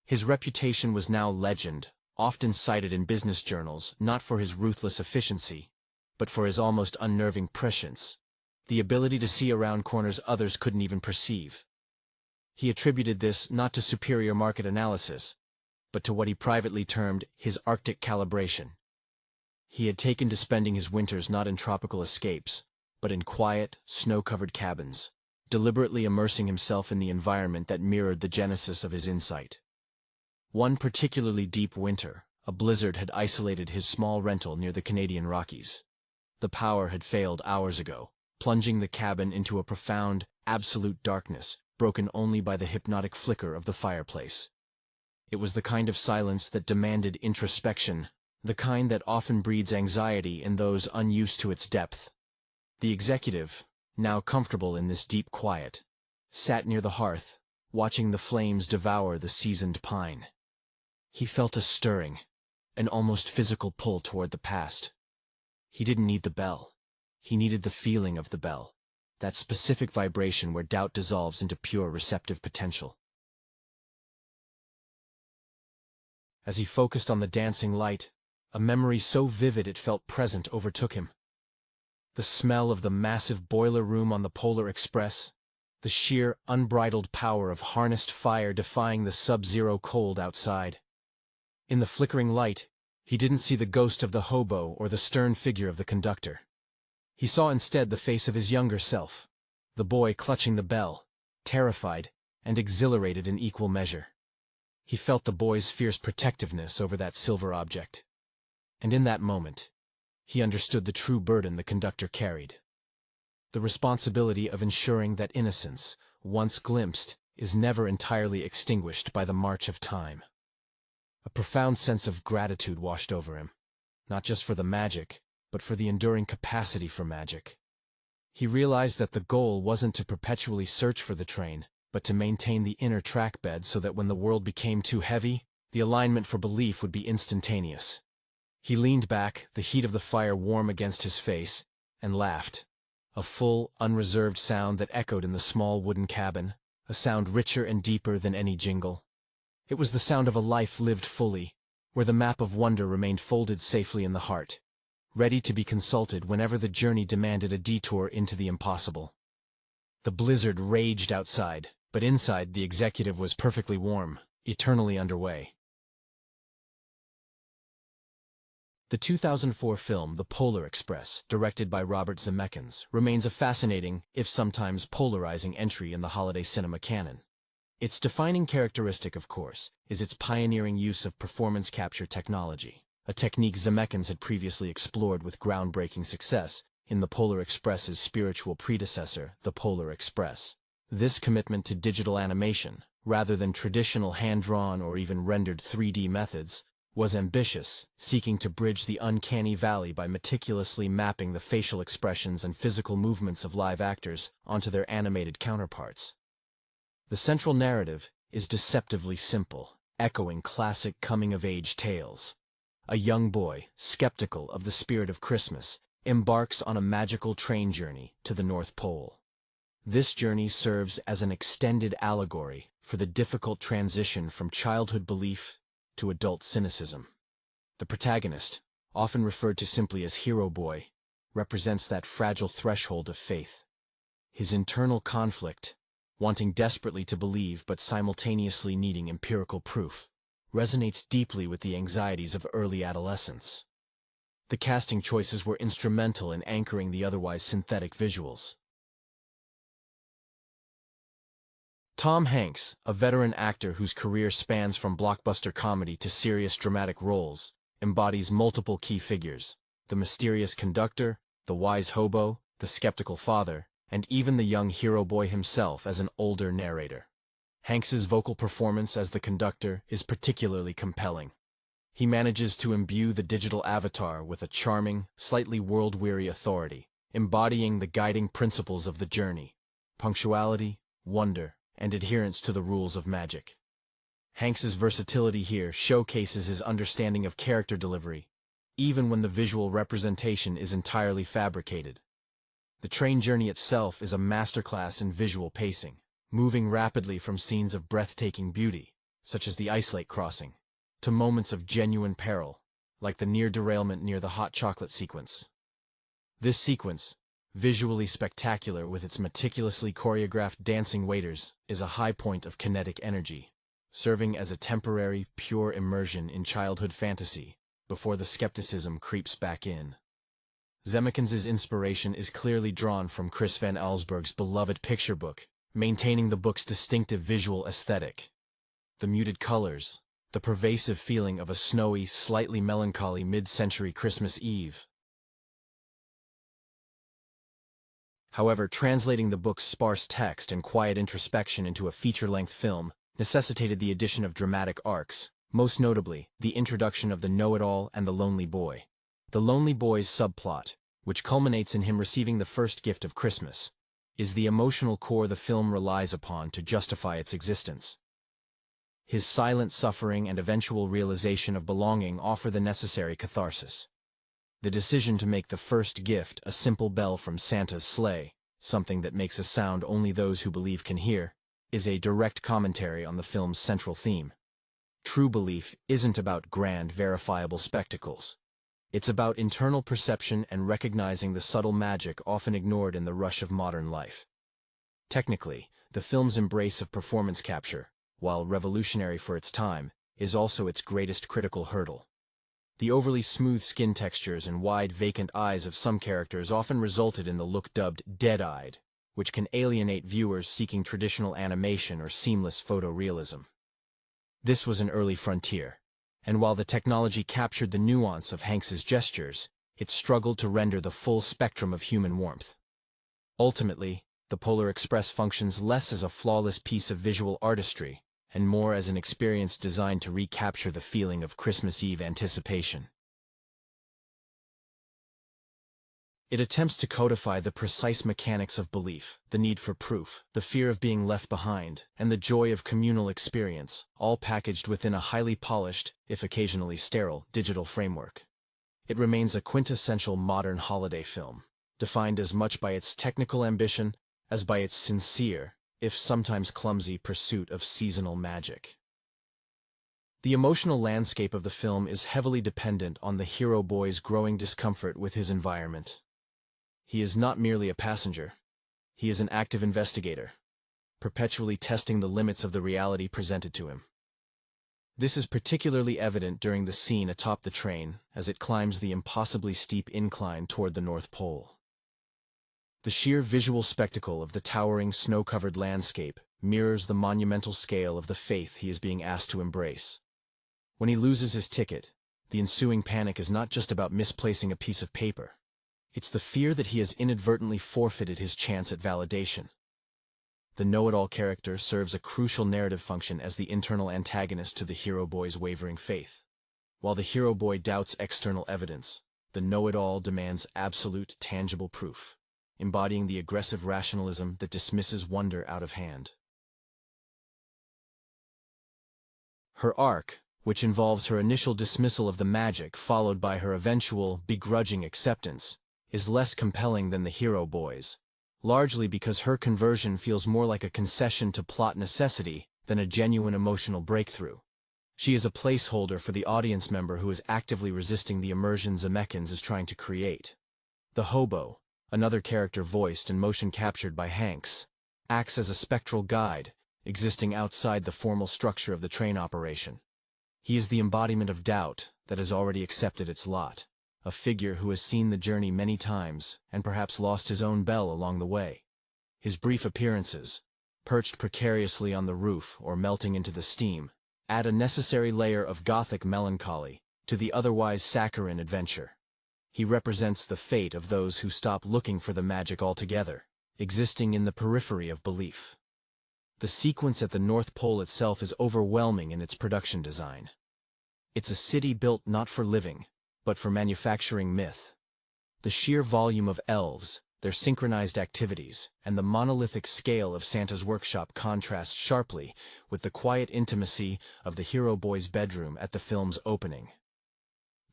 His reputation was now legend, often cited in business journals, not for his ruthless efficiency, but for his almost unnerving prescience, the ability to see around corners others couldn't even perceive. He attributed this not to superior market analysis, but to what he privately termed his Arctic calibration. He had taken to spending his winters not in tropical escapes, but in quiet, snow-covered cabins, deliberately immersing himself in the environment that mirrored the genesis of his insight. One particularly deep winter, a blizzard had isolated his small rental near the Canadian Rockies. The power had failed hours ago, plunging the cabin into a profound, absolute darkness, broken only by the hypnotic flicker of the fireplace. It was the kind of silence that demanded introspection, the kind that often breeds anxiety in those unused to its depth. The executive, now comfortable in this deep quiet, sat near the hearth, watching the flames devour the seasoned pine. He felt a stirring, an almost physical pull toward the past. He didn't need the bell. He needed the feeling of the bell, that specific vibration where doubt dissolves into pure receptive potential. As he focused on the dancing light, a memory so vivid it felt present overtook him. The smell of the massive boiler room on the Polar Express, the sheer, unbridled power of harnessed fire defying the sub-zero cold outside. In the flickering light, he didn't see the ghost of the hobo or the stern figure of the conductor. He saw instead the face of his younger self, the boy clutching the bell, terrified and exhilarated in equal measure. He felt the boy's fierce protectiveness over that silver object. And in that moment, he understood the true burden the conductor carried. The responsibility of ensuring that innocence, once glimpsed, is never entirely extinguished by the march of time. A profound sense of gratitude washed over him, not just for the magic, but for the enduring capacity for magic. He realized that the goal wasn't to perpetually search for the train, but to maintain the inner track bed so that when the world became too heavy, the alignment for belief would be instantaneous. He leaned back, the heat of the fire warm against his face, and laughed. A full, unreserved sound that echoed in the small wooden cabin, a sound richer and deeper than any jingle. It was the sound of a life lived fully, where the map of wonder remained folded safely in the heart, ready to be consulted whenever the journey demanded a detour into the impossible. The blizzard raged outside, but inside the executive was perfectly warm, eternally underway. The 2004 film The Polar Express, directed by Robert Zemeckis, remains a fascinating, if sometimes polarizing entry in the holiday cinema canon. Its defining characteristic, of course, is its pioneering use of performance capture technology, a technique Zemeckis had previously explored with groundbreaking success in The Polar Express's spiritual predecessor, The Polar Express. This commitment to digital animation, rather than traditional hand-drawn or even rendered 3D methods, was ambitious, seeking to bridge the uncanny valley by meticulously mapping the facial expressions and physical movements of live actors onto their animated counterparts. The central narrative is deceptively simple, echoing classic coming-of-age tales. A young boy, skeptical of the spirit of Christmas, embarks on a magical train journey to the North Pole. This journey serves as an extended allegory for the difficult transition from childhood belief to adult cynicism. The protagonist, often referred to simply as Hero Boy, represents that fragile threshold of faith. His internal conflict, wanting desperately to believe but simultaneously needing empirical proof, resonates deeply with the anxieties of early adolescence. The casting choices were instrumental in anchoring the otherwise synthetic visuals. Tom Hanks, a veteran actor whose career spans from blockbuster comedy to serious dramatic roles, embodies multiple key figures: the mysterious conductor, the wise hobo, the skeptical father, and even the young hero boy himself as an older narrator. Hanks's vocal performance as the conductor is particularly compelling. He manages to imbue the digital avatar with a charming, slightly world-weary authority, embodying the guiding principles of the journey: punctuality, wonder, and adherence to the rules of magic. Hanks's versatility here showcases his understanding of character delivery, even when the visual representation is entirely fabricated. The train journey itself is a masterclass in visual pacing, moving rapidly from scenes of breathtaking beauty, such as the ice lake crossing, to moments of genuine peril, like the near derailment near the hot chocolate sequence. This sequence, visually spectacular with its meticulously choreographed dancing waiters, is a high point of kinetic energy. serving as a temporary, pure immersion in childhood fantasy before the skepticism creeps back in. Zemeckis' inspiration is clearly drawn from Chris Van Allsburg's beloved picture book, maintaining the book's distinctive visual aesthetic. The muted colors, the pervasive feeling of a snowy, slightly melancholy mid-century Christmas Eve. However, translating the book's sparse text and quiet introspection into a feature-length film necessitated the addition of dramatic arcs, most notably, the introduction of the know-it-all and the lonely boy. The lonely boy's subplot, which culminates in him receiving the first gift of Christmas, is the emotional core the film relies upon to justify its existence. His silent suffering and eventual realization of belonging offer the necessary catharsis. The decision to make the first gift a simple bell from Santa's sleigh, something that makes a sound only those who believe can hear, is a direct commentary on the film's central theme. True belief isn't about grand, verifiable spectacles. It's about internal perception and recognizing the subtle magic often ignored in the rush of modern life. Technically, the film's embrace of performance capture, while revolutionary for its time, is also its greatest critical hurdle. The overly smooth skin textures and wide, vacant eyes of some characters often resulted in the look dubbed dead-eyed, which can alienate viewers seeking traditional animation or seamless photorealism. This was an early frontier, and while the technology captured the nuance of Hanks's gestures, it struggled to render the full spectrum of human warmth. Ultimately, the Polar Express functions less as a flawless piece of visual artistry and more as an experience designed to recapture the feeling of Christmas Eve anticipation. It attempts to codify the precise mechanics of belief, the need for proof, the fear of being left behind, and the joy of communal experience, all packaged within a highly polished, if occasionally sterile, digital framework. It remains a quintessential modern holiday film, defined as much by its technical ambition as by its sincere, if sometimes clumsy, pursuit of seasonal magic. The emotional landscape of the film is heavily dependent on the hero boy's growing discomfort with his environment. He is not merely a passenger. He is an active investigator, perpetually testing the limits of the reality presented to him. This is particularly evident during the scene atop the train as it climbs the impossibly steep incline toward the North Pole. The sheer visual spectacle of the towering snow-covered landscape mirrors the monumental scale of the faith he is being asked to embrace. When he loses his ticket, the ensuing panic is not just about misplacing a piece of paper. It's the fear that he has inadvertently forfeited his chance at validation. The know-it-all character serves a crucial narrative function as the internal antagonist to the hero boy's wavering faith. While the hero boy doubts external evidence, the know-it-all demands absolute, tangible proof, embodying the aggressive rationalism that dismisses wonder out of hand. Her arc, which involves her initial dismissal of the magic followed by her eventual, begrudging acceptance, is less compelling than the hero boy's, largely because her conversion feels more like a concession to plot necessity than a genuine emotional breakthrough. She is a placeholder for the audience member who is actively resisting the immersion Zemeckis is trying to create. The hobo, another character voiced and motion captured by Hanks, acts as a spectral guide, existing outside the formal structure of the train operation. He is the embodiment of doubt that has already accepted its lot, a figure who has seen the journey many times and perhaps lost his own bell along the way. His brief appearances, perched precariously on the roof or melting into the steam, add a necessary layer of gothic melancholy to the otherwise saccharine adventure. He represents the fate of those who stop looking for the magic altogether, existing in the periphery of belief. The sequence at the North Pole itself is overwhelming in its production design. It's a city built not for living, but for manufacturing myth. The sheer volume of elves, their synchronized activities, and the monolithic scale of Santa's workshop contrast sharply with the quiet intimacy of the hero boy's bedroom at the film's opening.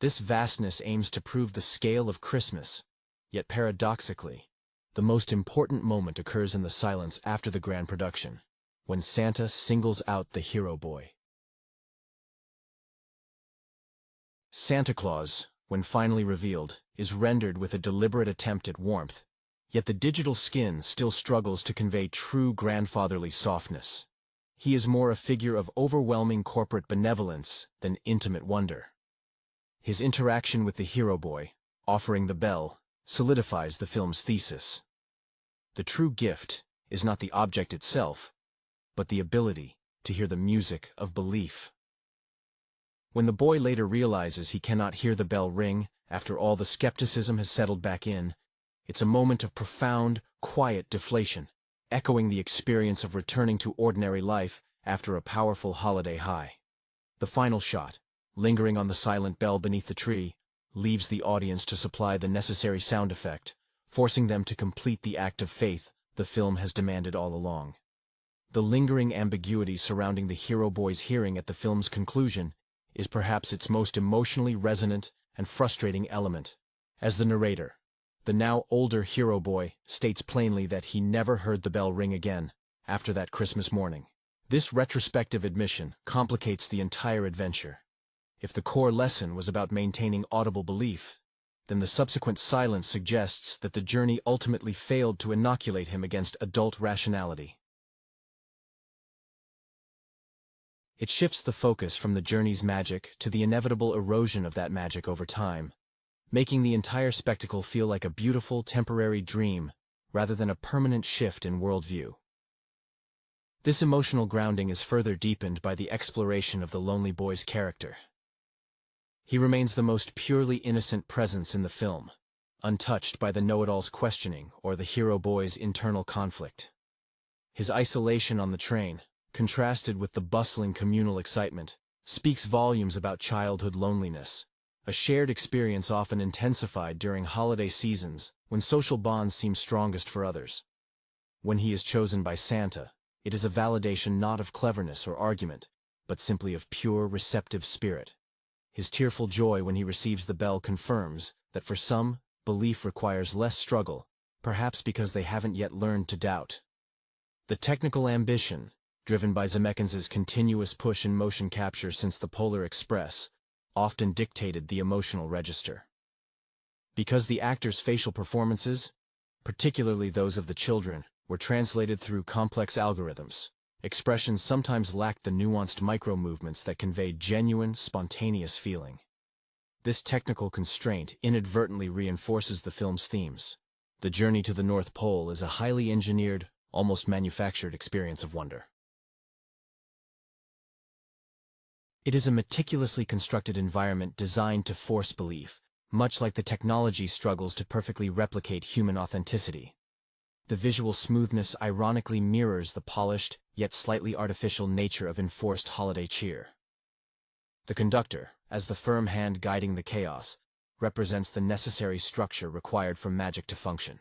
This vastness aims to prove the scale of Christmas, yet paradoxically, the most important moment occurs in the silence after the grand production, when Santa singles out the hero boy. Santa Claus, when finally revealed, is rendered with a deliberate attempt at warmth, yet the digital skin still struggles to convey true grandfatherly softness. He is more a figure of overwhelming corporate benevolence than intimate wonder. His interaction with the hero boy, offering the bell, solidifies the film's thesis. The true gift is not the object itself, but the ability to hear the music of belief. When the boy later realizes he cannot hear the bell ring after all the skepticism has settled back in, it's a moment of profound, quiet deflation, echoing the experience of returning to ordinary life after a powerful holiday high. The final shot, lingering on the silent bell beneath the tree, leaves the audience to supply the necessary sound effect, forcing them to complete the act of faith the film has demanded all along. The lingering ambiguity surrounding the hero boy's hearing at the film's conclusion is perhaps its most emotionally resonant and frustrating element. As the narrator, the now older hero boy states plainly that he never heard the bell ring again after that Christmas morning. This retrospective admission complicates the entire adventure. If the core lesson was about maintaining audible belief, then the subsequent silence suggests that the journey ultimately failed to inoculate him against adult rationality. It shifts the focus from the journey's magic to the inevitable erosion of that magic over time, making the entire spectacle feel like a beautiful, temporary dream rather than a permanent shift in worldview. This emotional grounding is further deepened by the exploration of the lonely boy's character. He remains the most purely innocent presence in the film, untouched by the know-it-all's questioning or the hero boy's internal conflict. His isolation on the train, contrasted with the bustling communal excitement, speaks volumes about childhood loneliness, a shared experience often intensified during holiday seasons when social bonds seem strongest for others. When he is chosen by Santa, it is a validation not of cleverness or argument, but simply of pure receptive spirit. His tearful joy when he receives the bell confirms that for some, belief requires less struggle, perhaps because they haven't yet learned to doubt. The technical ambition, driven by Zemeckis' continuous push in motion capture since the Polar Express, often dictated the emotional register. Because the actors' facial performances, particularly those of the children, were translated through complex algorithms, expressions sometimes lacked the nuanced micro-movements that conveyed genuine, spontaneous feeling. This technical constraint inadvertently reinforces the film's themes. The journey to the North Pole is a highly engineered, almost manufactured experience of wonder. It is a meticulously constructed environment designed to force belief, much like the technology struggles to perfectly replicate human authenticity. The visual smoothness ironically mirrors the polished, yet slightly artificial nature of enforced holiday cheer. The conductor, as the firm hand guiding the chaos, represents the necessary structure required for magic to function.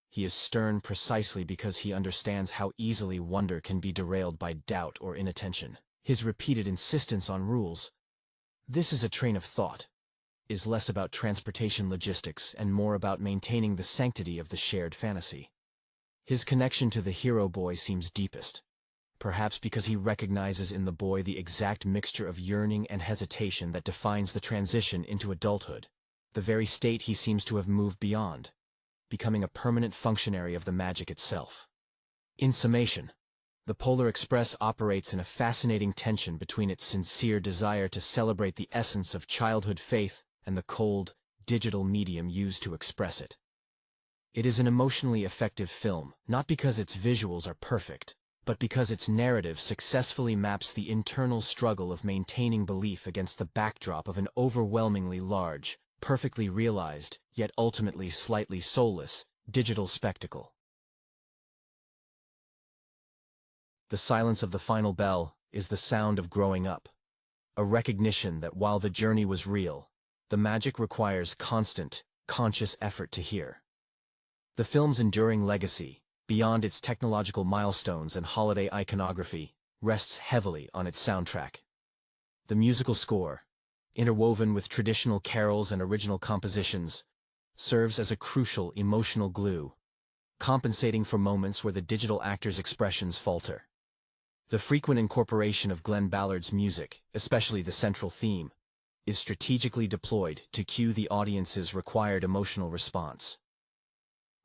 He is stern precisely because he understands how easily wonder can be derailed by doubt or inattention. His repeated insistence on rules, "This is a train of thought," is less about transportation logistics and more about maintaining the sanctity of the shared fantasy. His connection to the hero boy seems deepest, perhaps because he recognizes in the boy the exact mixture of yearning and hesitation that defines the transition into adulthood, the very state he seems to have moved beyond, becoming a permanent functionary of the magic itself. In summation, the Polar Express operates in a fascinating tension between its sincere desire to celebrate the essence of childhood faith and the cold, digital medium used to express it. It is an emotionally effective film, not because its visuals are perfect, but because its narrative successfully maps the internal struggle of maintaining belief against the backdrop of an overwhelmingly large, perfectly realized, yet ultimately slightly soulless, digital spectacle. The silence of the final bell is the sound of growing up, a recognition that while the journey was real, the magic requires constant, conscious effort to hear. The film's enduring legacy, beyond its technological milestones and holiday iconography, rests heavily on its soundtrack. The musical score, interwoven with traditional carols and original compositions, serves as a crucial emotional glue, compensating for moments where the digital actor's expressions falter. The frequent incorporation of Glenn Ballard's music, especially the central theme, is strategically deployed to cue the audience's required emotional response.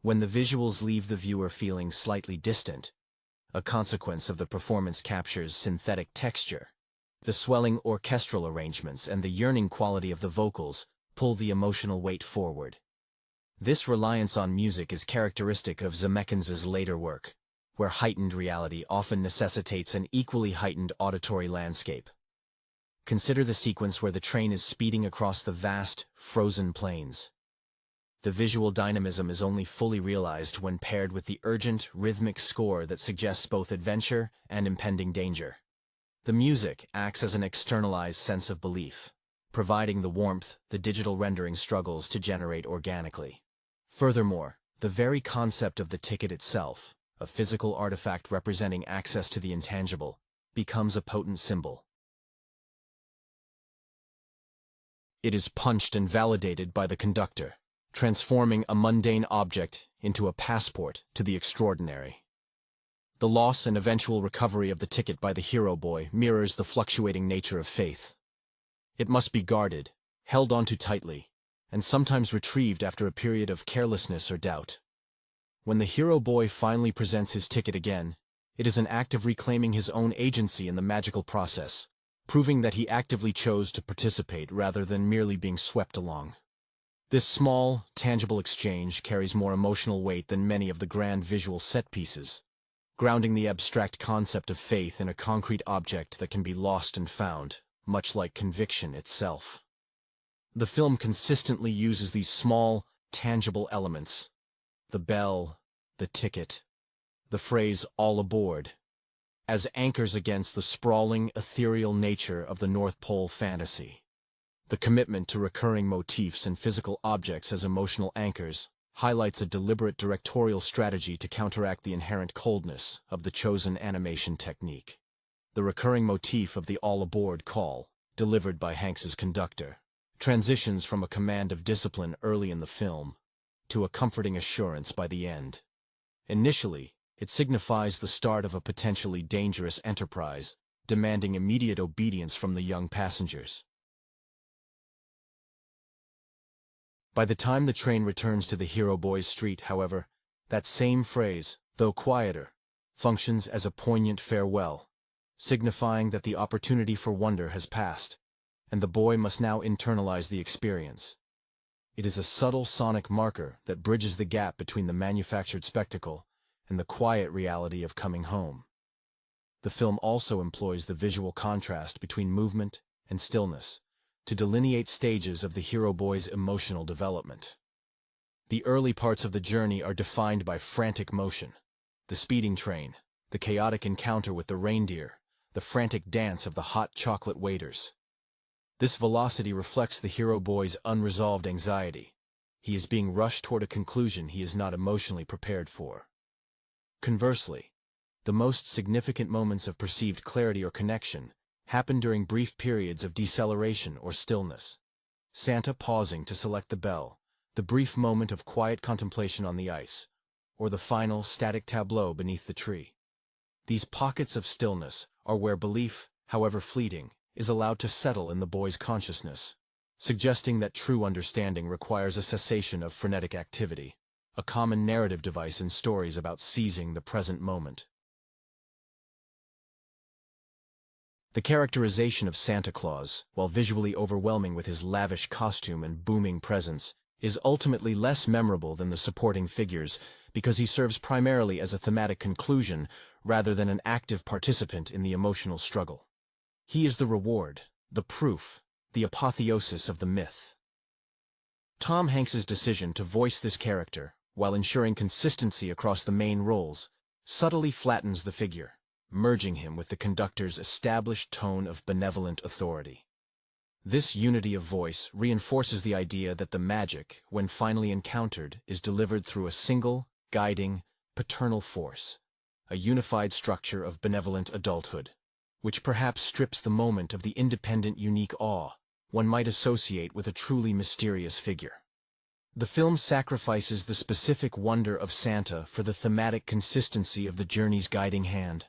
When the visuals leave the viewer feeling slightly distant, a consequence of the performance captures synthetic texture. The swelling orchestral arrangements and the yearning quality of the vocals pull the emotional weight forward. This reliance on music is characteristic of Zemeckis' later work, where heightened reality often necessitates an equally heightened auditory landscape. Consider the sequence where the train is speeding across the vast, frozen plains. The visual dynamism is only fully realized when paired with the urgent, rhythmic score that suggests both adventure and impending danger. The music acts as an externalized sense of belief, providing the warmth the digital rendering struggles to generate organically. Furthermore, the very concept of the ticket itself, a physical artifact representing access to the intangible, becomes a potent symbol. It is punched and validated by the conductor, transforming a mundane object into a passport to the extraordinary. The loss and eventual recovery of the ticket by the hero boy mirrors the fluctuating nature of faith. It must be guarded, held onto tightly, and sometimes retrieved after a period of carelessness or doubt. When the hero boy finally presents his ticket again, it is an act of reclaiming his own agency in the magical process, proving that he actively chose to participate rather than merely being swept along. This small, tangible exchange carries more emotional weight than many of the grand visual set pieces, grounding the abstract concept of faith in a concrete object that can be lost and found, much like conviction itself. The film consistently uses these small, tangible elements: the bell, the ticket, the phrase "all aboard," as anchors against the sprawling, ethereal nature of the North Pole fantasy. The commitment to recurring motifs and physical objects as emotional anchors highlights a deliberate directorial strategy to counteract the inherent coldness of the chosen animation technique. The recurring motif of the "all aboard" call, delivered by Hanks's conductor, transitions from a command of discipline early in the film to a comforting assurance by the end. Initially, it signifies the start of a potentially dangerous enterprise, demanding immediate obedience from the young passengers. By the time the train returns to the hero boy's street, however, that same phrase, though quieter, functions as a poignant farewell, signifying that the opportunity for wonder has passed, and the boy must now internalize the experience. It is a subtle sonic marker that bridges the gap between the manufactured spectacle and the quiet reality of coming home. The film also employs the visual contrast between movement and stillness to delineate stages of the hero boy's emotional development. The early parts of the journey are defined by frantic motion: the speeding train, the chaotic encounter with the reindeer, the frantic dance of the hot chocolate waiters. This velocity reflects the hero boy's unresolved anxiety. He is being rushed toward a conclusion he is not emotionally prepared for. Conversely, the most significant moments of perceived clarity or connection happen during brief periods of deceleration or stillness. Santa pausing to select the bell, the brief moment of quiet contemplation on the ice, or the final static tableau beneath the tree. These pockets of stillness are where belief, however fleeting, is allowed to settle in the boy's consciousness, suggesting that true understanding requires a cessation of frenetic activity, a common narrative device in stories about seizing the present moment. The characterization of Santa Claus, while visually overwhelming with his lavish costume and booming presence, is ultimately less memorable than the supporting figures because he serves primarily as a thematic conclusion rather than an active participant in the emotional struggle. He is the reward, the proof, the apotheosis of the myth. Tom Hanks's decision to voice this character, while ensuring consistency across the main roles, subtly flattens the figure, merging him with the conductor's established tone of benevolent authority. This unity of voice reinforces the idea that the magic, when finally encountered, is delivered through a single, guiding, paternal force, a unified structure of benevolent adulthood, which perhaps strips the moment of the independent, unique awe one might associate with a truly mysterious figure. The film sacrifices the specific wonder of Santa for the thematic consistency of the journey's guiding hand.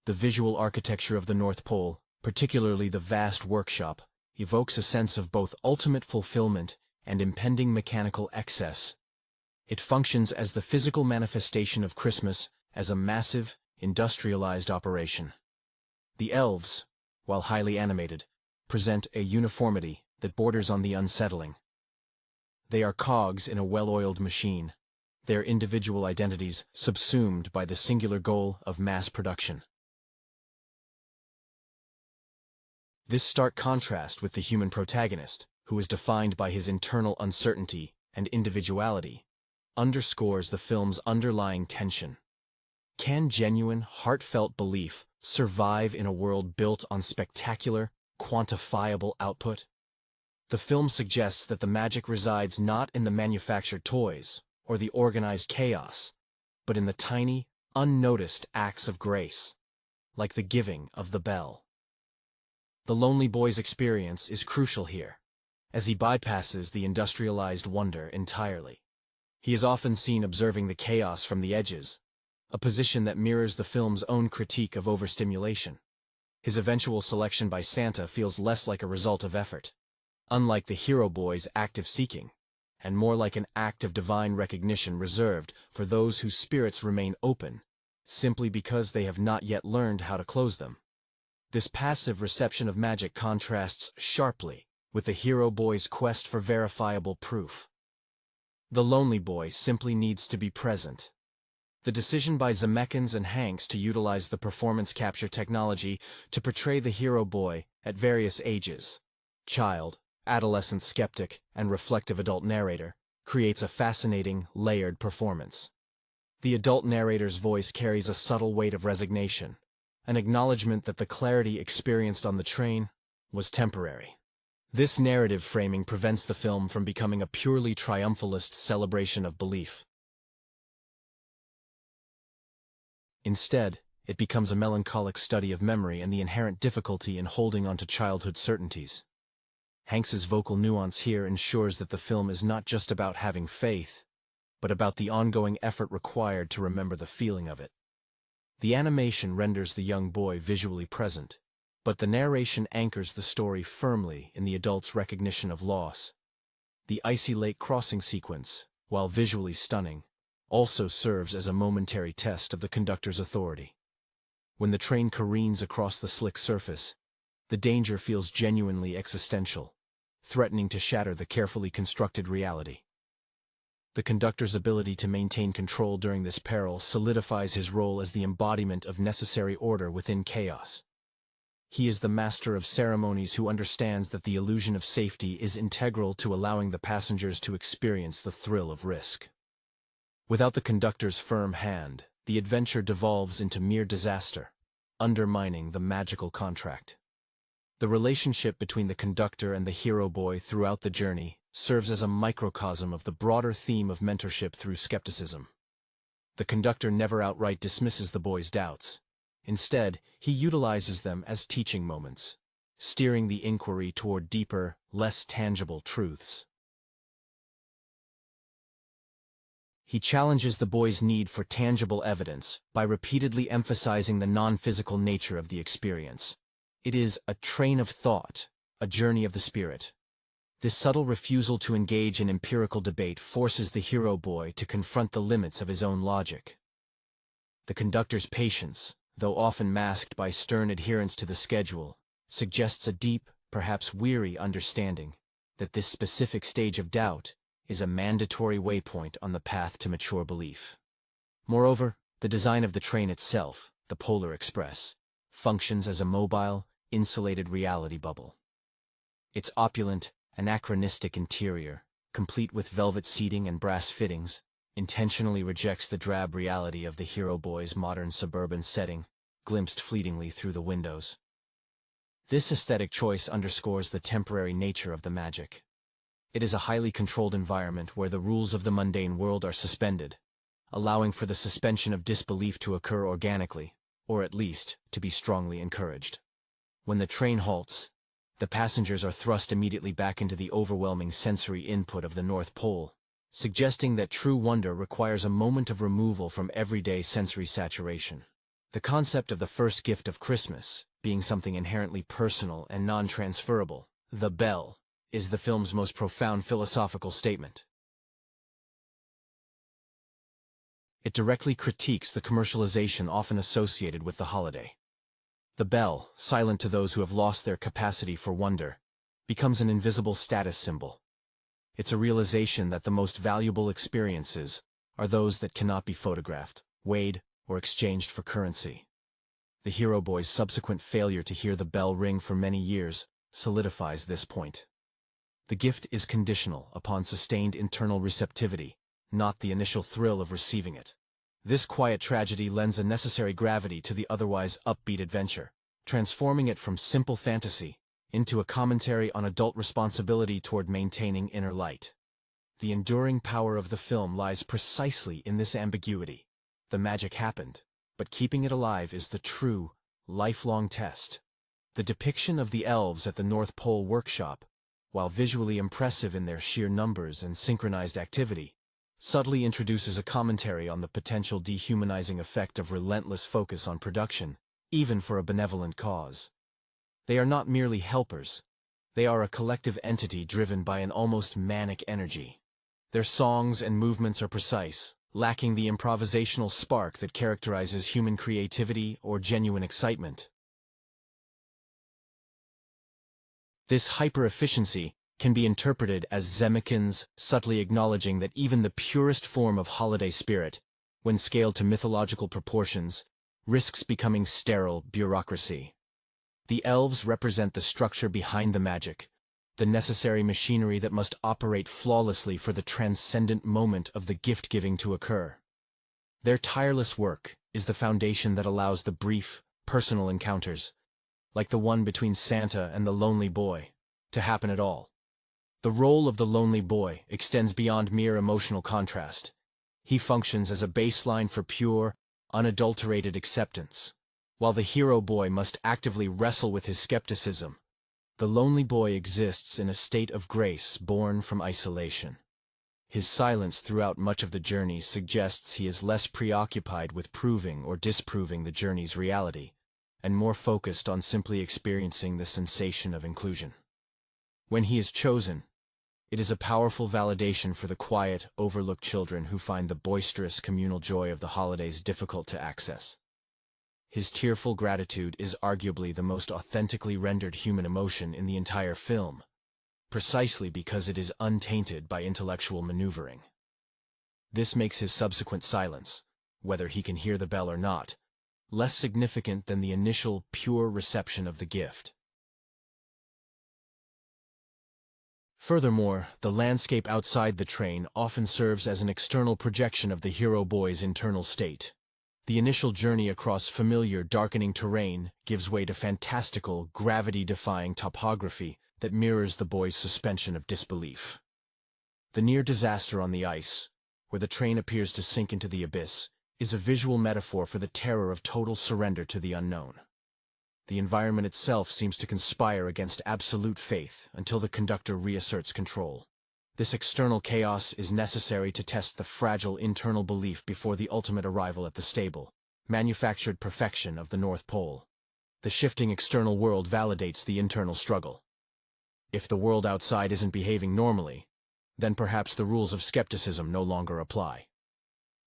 The visual architecture of the North Pole, particularly the vast workshop, evokes a sense of both ultimate fulfillment and impending mechanical excess. It functions as the physical manifestation of Christmas, as a massive, industrialized operation. The elves, while highly animated, present a uniformity that borders on the unsettling. They are cogs in a well-oiled machine, their individual identities subsumed by the singular goal of mass production. This stark contrast with the human protagonist, who is defined by his internal uncertainty and individuality, underscores the film's underlying tension. Can genuine, heartfelt belief survive in a world built on spectacular, quantifiable output? The film suggests that the magic resides not in the manufactured toys or the organized chaos, but in the tiny, unnoticed acts of grace, like the giving of the bell. The lonely boy's experience is crucial here, as he bypasses the industrialized wonder entirely. He is often seen observing the chaos from the edges, a position that mirrors the film's own critique of overstimulation. His eventual selection by Santa feels less like a result of effort, unlike the hero boy's active seeking, and more like an act of divine recognition reserved for those whose spirits remain open, simply because they have not yet learned how to close them. This passive reception of magic contrasts sharply with the hero boy's quest for verifiable proof. The lonely boy simply needs to be present. The decision by Zemeckis and Hanks to utilize the performance capture technology to portray the hero boy at various ages, child, adolescent skeptic, and reflective adult narrator, creates a fascinating, layered performance. The adult narrator's voice carries a subtle weight of resignation, an acknowledgement that the clarity experienced on the train was temporary. This narrative framing prevents the film from becoming a purely triumphalist celebration of belief. Instead, it becomes a melancholic study of memory and the inherent difficulty in holding onto childhood certainties. Hanks's vocal nuance here ensures that the film is not just about having faith, but about the ongoing effort required to remember the feeling of it. The animation renders the young boy visually present, but the narration anchors the story firmly in the adult's recognition of loss. The icy lake crossing sequence, while visually stunning, also serves as a momentary test of the conductor's authority. When the train careens across the slick surface, the danger feels genuinely existential, threatening to shatter the carefully constructed reality. The conductor's ability to maintain control during this peril solidifies his role as the embodiment of necessary order within chaos. He is the master of ceremonies who understands that the illusion of safety is integral to allowing the passengers to experience the thrill of risk. Without the conductor's firm hand, the adventure devolves into mere disaster, undermining the magical contract. The relationship between the conductor and the hero boy throughout the journey serves as a microcosm of the broader theme of mentorship through skepticism. The conductor never outright dismisses the boy's doubts. Instead, he utilizes them as teaching moments, steering the inquiry toward deeper, less tangible truths. He challenges the boy's need for tangible evidence by repeatedly emphasizing the non-physical nature of the experience. It is a train of thought, a journey of the spirit. This subtle refusal to engage in empirical debate forces the hero boy to confront the limits of his own logic. The conductor's patience, though often masked by stern adherence to the schedule, suggests a deep, perhaps weary understanding that this specific stage of doubt is a mandatory waypoint on the path to mature belief. Moreover, the design of the train itself, the Polar Express, functions as a mobile, insulated reality bubble. Its opulent, anachronistic interior, complete with velvet seating and brass fittings, intentionally rejects the drab reality of the hero boy's modern suburban setting, glimpsed fleetingly through the windows. This aesthetic choice underscores the temporary nature of the magic. It is a highly controlled environment where the rules of the mundane world are suspended, allowing for the suspension of disbelief to occur organically, or at least to be strongly encouraged. When the train halts, the passengers are thrust immediately back into the overwhelming sensory input of the North Pole, suggesting that true wonder requires a moment of removal from everyday sensory saturation. The concept of the first gift of Christmas, being something inherently personal and non-transferable, the bell, is the film's most profound philosophical statement. It directly critiques the commercialization often associated with the holiday. The bell, silent to those who have lost their capacity for wonder, becomes an invisible status symbol. It's a realization that the most valuable experiences are those that cannot be photographed, weighed, or exchanged for currency. The hero boy's subsequent failure to hear the bell ring for many years solidifies this point. The gift is conditional upon sustained internal receptivity, not the initial thrill of receiving it. This quiet tragedy lends a necessary gravity to the otherwise upbeat adventure, transforming it from simple fantasy into a commentary on adult responsibility toward maintaining inner light. The enduring power of the film lies precisely in this ambiguity. The magic happened, but keeping it alive is the true, lifelong test. The depiction of the elves at the North Pole workshop, while visually impressive in their sheer numbers and synchronized activity, subtly introduces a commentary on the potential dehumanizing effect of relentless focus on production, even for a benevolent cause. They are not merely helpers. They are a collective entity driven by an almost manic energy. Their songs and movements are precise, lacking the improvisational spark that characterizes human creativity or genuine excitement. This hyper-efficiency can be interpreted as Zemeckis subtly acknowledging that even the purest form of holiday spirit, when scaled to mythological proportions, risks becoming sterile bureaucracy. The elves represent the structure behind the magic, the necessary machinery that must operate flawlessly for the transcendent moment of the gift-giving to occur. Their tireless work is the foundation that allows the brief, personal encounters, like the one between Santa and the lonely boy, to happen at all. The role of the lonely boy extends beyond mere emotional contrast. He functions as a baseline for pure, unadulterated acceptance. While the hero boy must actively wrestle with his skepticism, the lonely boy exists in a state of grace born from isolation. His silence throughout much of the journey suggests he is less preoccupied with proving or disproving the journey's reality, and more focused on simply experiencing the sensation of inclusion. When he is chosen, it is a powerful validation for the quiet, overlooked children who find the boisterous communal joy of the holidays difficult to access. His tearful gratitude is arguably the most authentically rendered human emotion in the entire film, precisely because it is untainted by intellectual maneuvering. This makes his subsequent silence, whether he can hear the bell or not, less significant than the initial pure reception of the gift. Furthermore, the landscape outside the train often serves as an external projection of the hero boy's internal state. The initial journey across familiar, darkening terrain gives way to fantastical, gravity-defying topography that mirrors the boy's suspension of disbelief. The near disaster on the ice, where the train appears to sink into the abyss, is a visual metaphor for the terror of total surrender to the unknown. The environment itself seems to conspire against absolute faith until the conductor reasserts control. This external chaos is necessary to test the fragile internal belief before the ultimate arrival at the stable, manufactured perfection of the North Pole. The shifting external world validates the internal struggle. If the world outside isn't behaving normally, then perhaps the rules of skepticism no longer apply.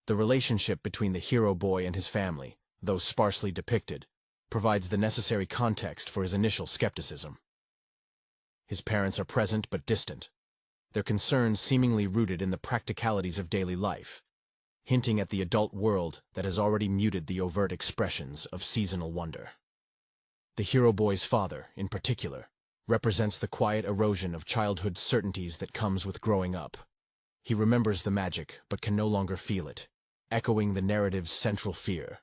The relationship between the hero boy and his family, though sparsely depicted, provides the necessary context for his initial skepticism. His parents are present but distant, their concerns seemingly rooted in the practicalities of daily life, hinting at the adult world that has already muted the overt expressions of seasonal wonder. The hero boy's father, in particular, represents the quiet erosion of childhood certainties that comes with growing up. He remembers the magic but can no longer feel it, echoing the narrative's central fear,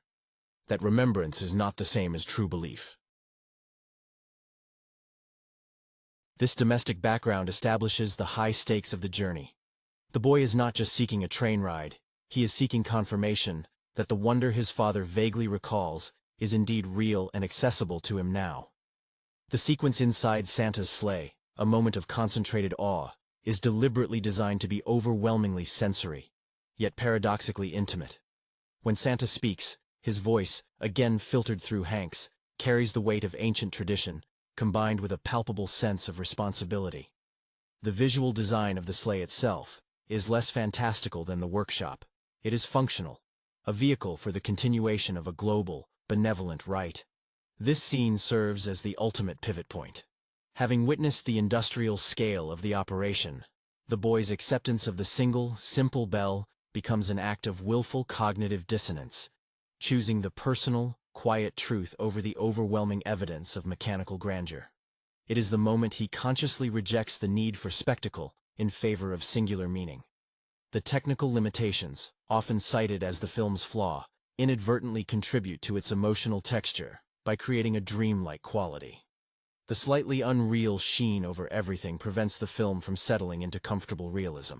that remembrance is not the same as true belief. This domestic background establishes the high stakes of the journey. The boy is not just seeking a train ride, he is seeking confirmation that the wonder his father vaguely recalls is indeed real and accessible to him now. The sequence inside Santa's sleigh, a moment of concentrated awe, is deliberately designed to be overwhelmingly sensory, yet paradoxically intimate. When Santa speaks, his voice, again filtered through Hanks, carries the weight of ancient tradition, combined with a palpable sense of responsibility. The visual design of the sleigh itself is less fantastical than the workshop. It is functional, a vehicle for the continuation of a global, benevolent rite. This scene serves as the ultimate pivot point. Having witnessed the industrial scale of the operation, the boy's acceptance of the single, simple bell becomes an act of willful cognitive dissonance, choosing the personal, quiet truth over the overwhelming evidence of mechanical grandeur. It is the moment he consciously rejects the need for spectacle in favor of singular meaning. The technical limitations, often cited as the film's flaw, inadvertently contribute to its emotional texture by creating a dreamlike quality. The slightly unreal sheen over everything prevents the film from settling into comfortable realism.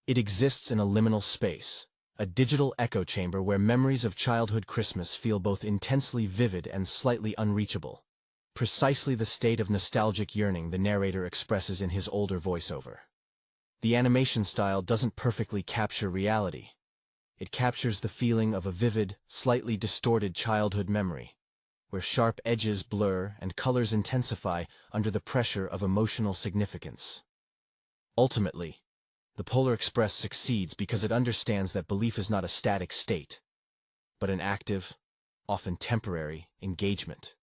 It exists in a liminal space, a digital echo chamber where memories of childhood Christmas feel both intensely vivid and slightly unreachable. Precisely the state of nostalgic yearning the narrator expresses in his older voiceover. The animation style doesn't perfectly capture reality. It captures the feeling of a vivid, slightly distorted childhood memory, where sharp edges blur and colors intensify under the pressure of emotional significance. Ultimately, the Polar Express succeeds because it understands that belief is not a static state, but an active, often temporary, engagement.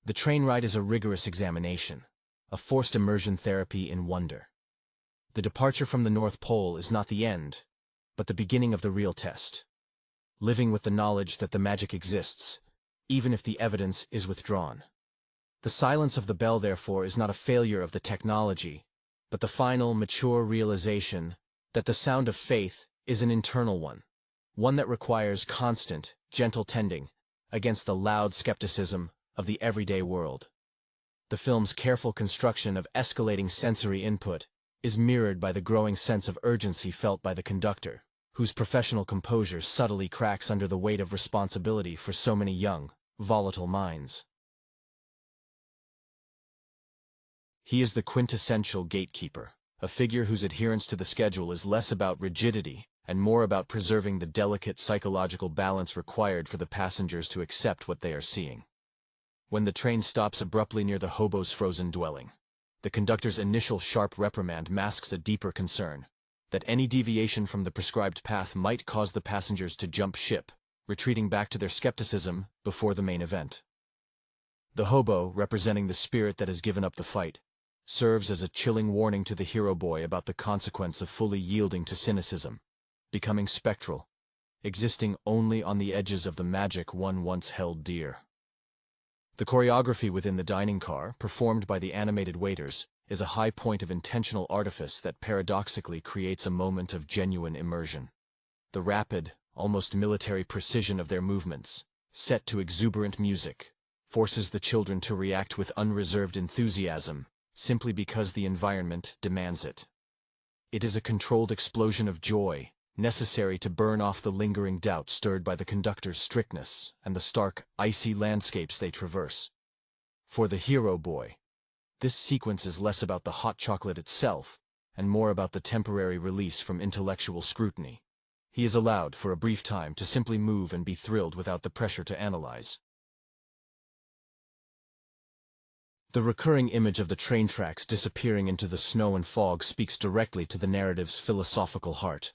The train ride is a rigorous examination, a forced immersion therapy in wonder. The departure from the North Pole is not the end, but the beginning of the real test. Living with the knowledge that the magic exists, even if the evidence is withdrawn. The silence of the bell, therefore, is not a failure of the technology, but the final, mature realization that the sound of faith is an internal one that requires constant, gentle tending against the loud skepticism of the everyday world. The film's careful construction of escalating sensory input is mirrored by the growing sense of urgency felt by the conductor, whose professional composure subtly cracks under the weight of responsibility for so many young, volatile minds. He is the quintessential gatekeeper, a figure whose adherence to the schedule is less about rigidity and more about preserving the delicate psychological balance required for the passengers to accept what they are seeing. When the train stops abruptly near the hobo's frozen dwelling, the conductor's initial sharp reprimand masks a deeper concern, that any deviation from the prescribed path might cause the passengers to jump ship, retreating back to their skepticism before the main event. The hobo, representing the spirit that has given up the fight, serves as a chilling warning to the hero boy about the consequence of fully yielding to cynicism, becoming spectral, existing only on the edges of the magic one once held dear. The choreography within the dining car, performed by the animated waiters, is a high point of intentional artifice that paradoxically creates a moment of genuine immersion. The rapid, almost military precision of their movements, set to exuberant music, forces the children to react with unreserved enthusiasm, simply because the environment demands it. It is a controlled explosion of joy, necessary to burn off the lingering doubt stirred by the conductor's strictness and the stark, icy landscapes they traverse. For the hero boy, this sequence is less about the hot chocolate itself and more about the temporary release from intellectual scrutiny. He is allowed, for a brief time, to simply move and be thrilled without the pressure to analyze. The recurring image of the train tracks disappearing into the snow and fog speaks directly to the narrative's philosophical heart.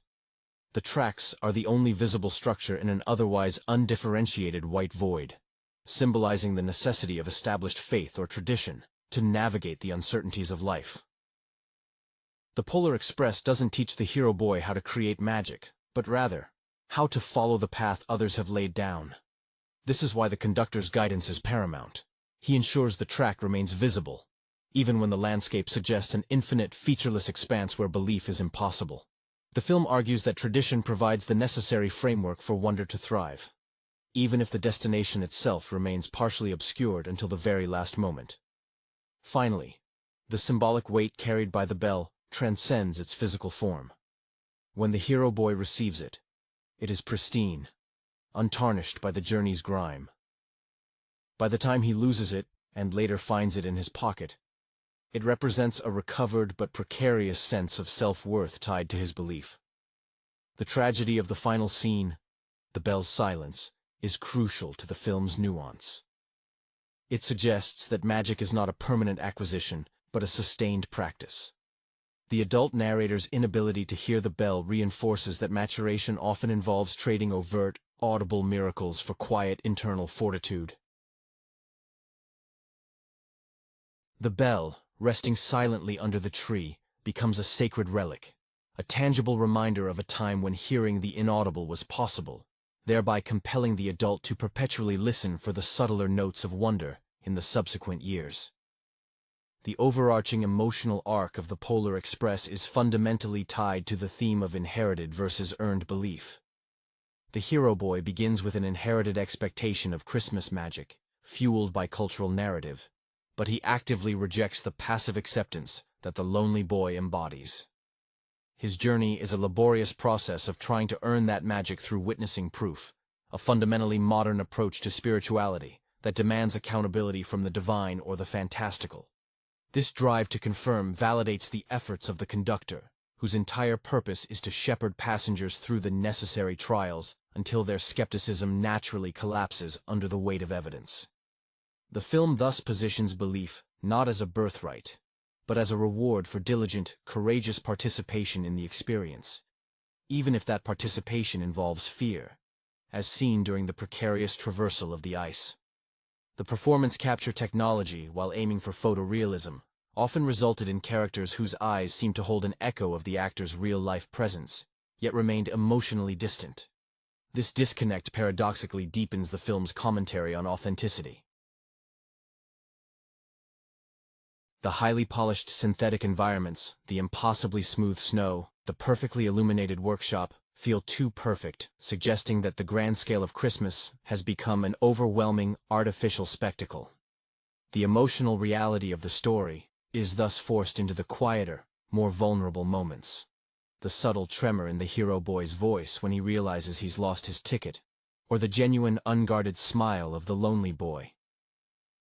The tracks are the only visible structure in an otherwise undifferentiated white void, symbolizing the necessity of established faith or tradition to navigate the uncertainties of life. The Polar Express doesn't teach the hero boy how to create magic, but rather, how to follow the path others have laid down. This is why the conductor's guidance is paramount. He ensures the track remains visible, even when the landscape suggests an infinite, featureless expanse where belief is impossible. The film argues that tradition provides the necessary framework for wonder to thrive, even if the destination itself remains partially obscured until the very last moment. Finally, the symbolic weight carried by the bell transcends its physical form. When the hero boy receives it, it is pristine, untarnished by the journey's grime. By the time he loses it, and later finds it in his pocket, it represents a recovered but precarious sense of self-worth tied to his belief. The tragedy of the final scene, the bell's silence, is crucial to the film's nuance. It suggests that magic is not a permanent acquisition, but a sustained practice. The adult narrator's inability to hear the bell reinforces that maturation often involves trading overt, audible miracles for quiet internal fortitude. The bell, resting silently under the tree, becomes a sacred relic, a tangible reminder of a time when hearing the inaudible was possible, thereby compelling the adult to perpetually listen for the subtler notes of wonder in the subsequent years. The overarching emotional arc of the Polar Express is fundamentally tied to the theme of inherited versus earned belief. The hero boy begins with an inherited expectation of Christmas magic, fueled by cultural narrative, but he actively rejects the passive acceptance that the lonely boy embodies. His journey is a laborious process of trying to earn that magic through witnessing proof, a fundamentally modern approach to spirituality that demands accountability from the divine or the fantastical. This drive to confirm validates the efforts of the conductor, whose entire purpose is to shepherd passengers through the necessary trials until their skepticism naturally collapses under the weight of evidence. The film thus positions belief not as a birthright, but as a reward for diligent, courageous participation in the experience, even if that participation involves fear, as seen during the precarious traversal of the ice. The performance capture technology, while aiming for photorealism, often resulted in characters whose eyes seemed to hold an echo of the actor's real-life presence, yet remained emotionally distant. This disconnect paradoxically deepens the film's commentary on authenticity. The highly polished synthetic environments, the impossibly smooth snow, the perfectly illuminated workshop, feel too perfect, suggesting that the grand scale of Christmas has become an overwhelming, artificial spectacle. The emotional reality of the story is thus forced into the quieter, more vulnerable moments. The subtle tremor in the hero boy's voice when he realizes he's lost his ticket, or the genuine, unguarded smile of the lonely boy.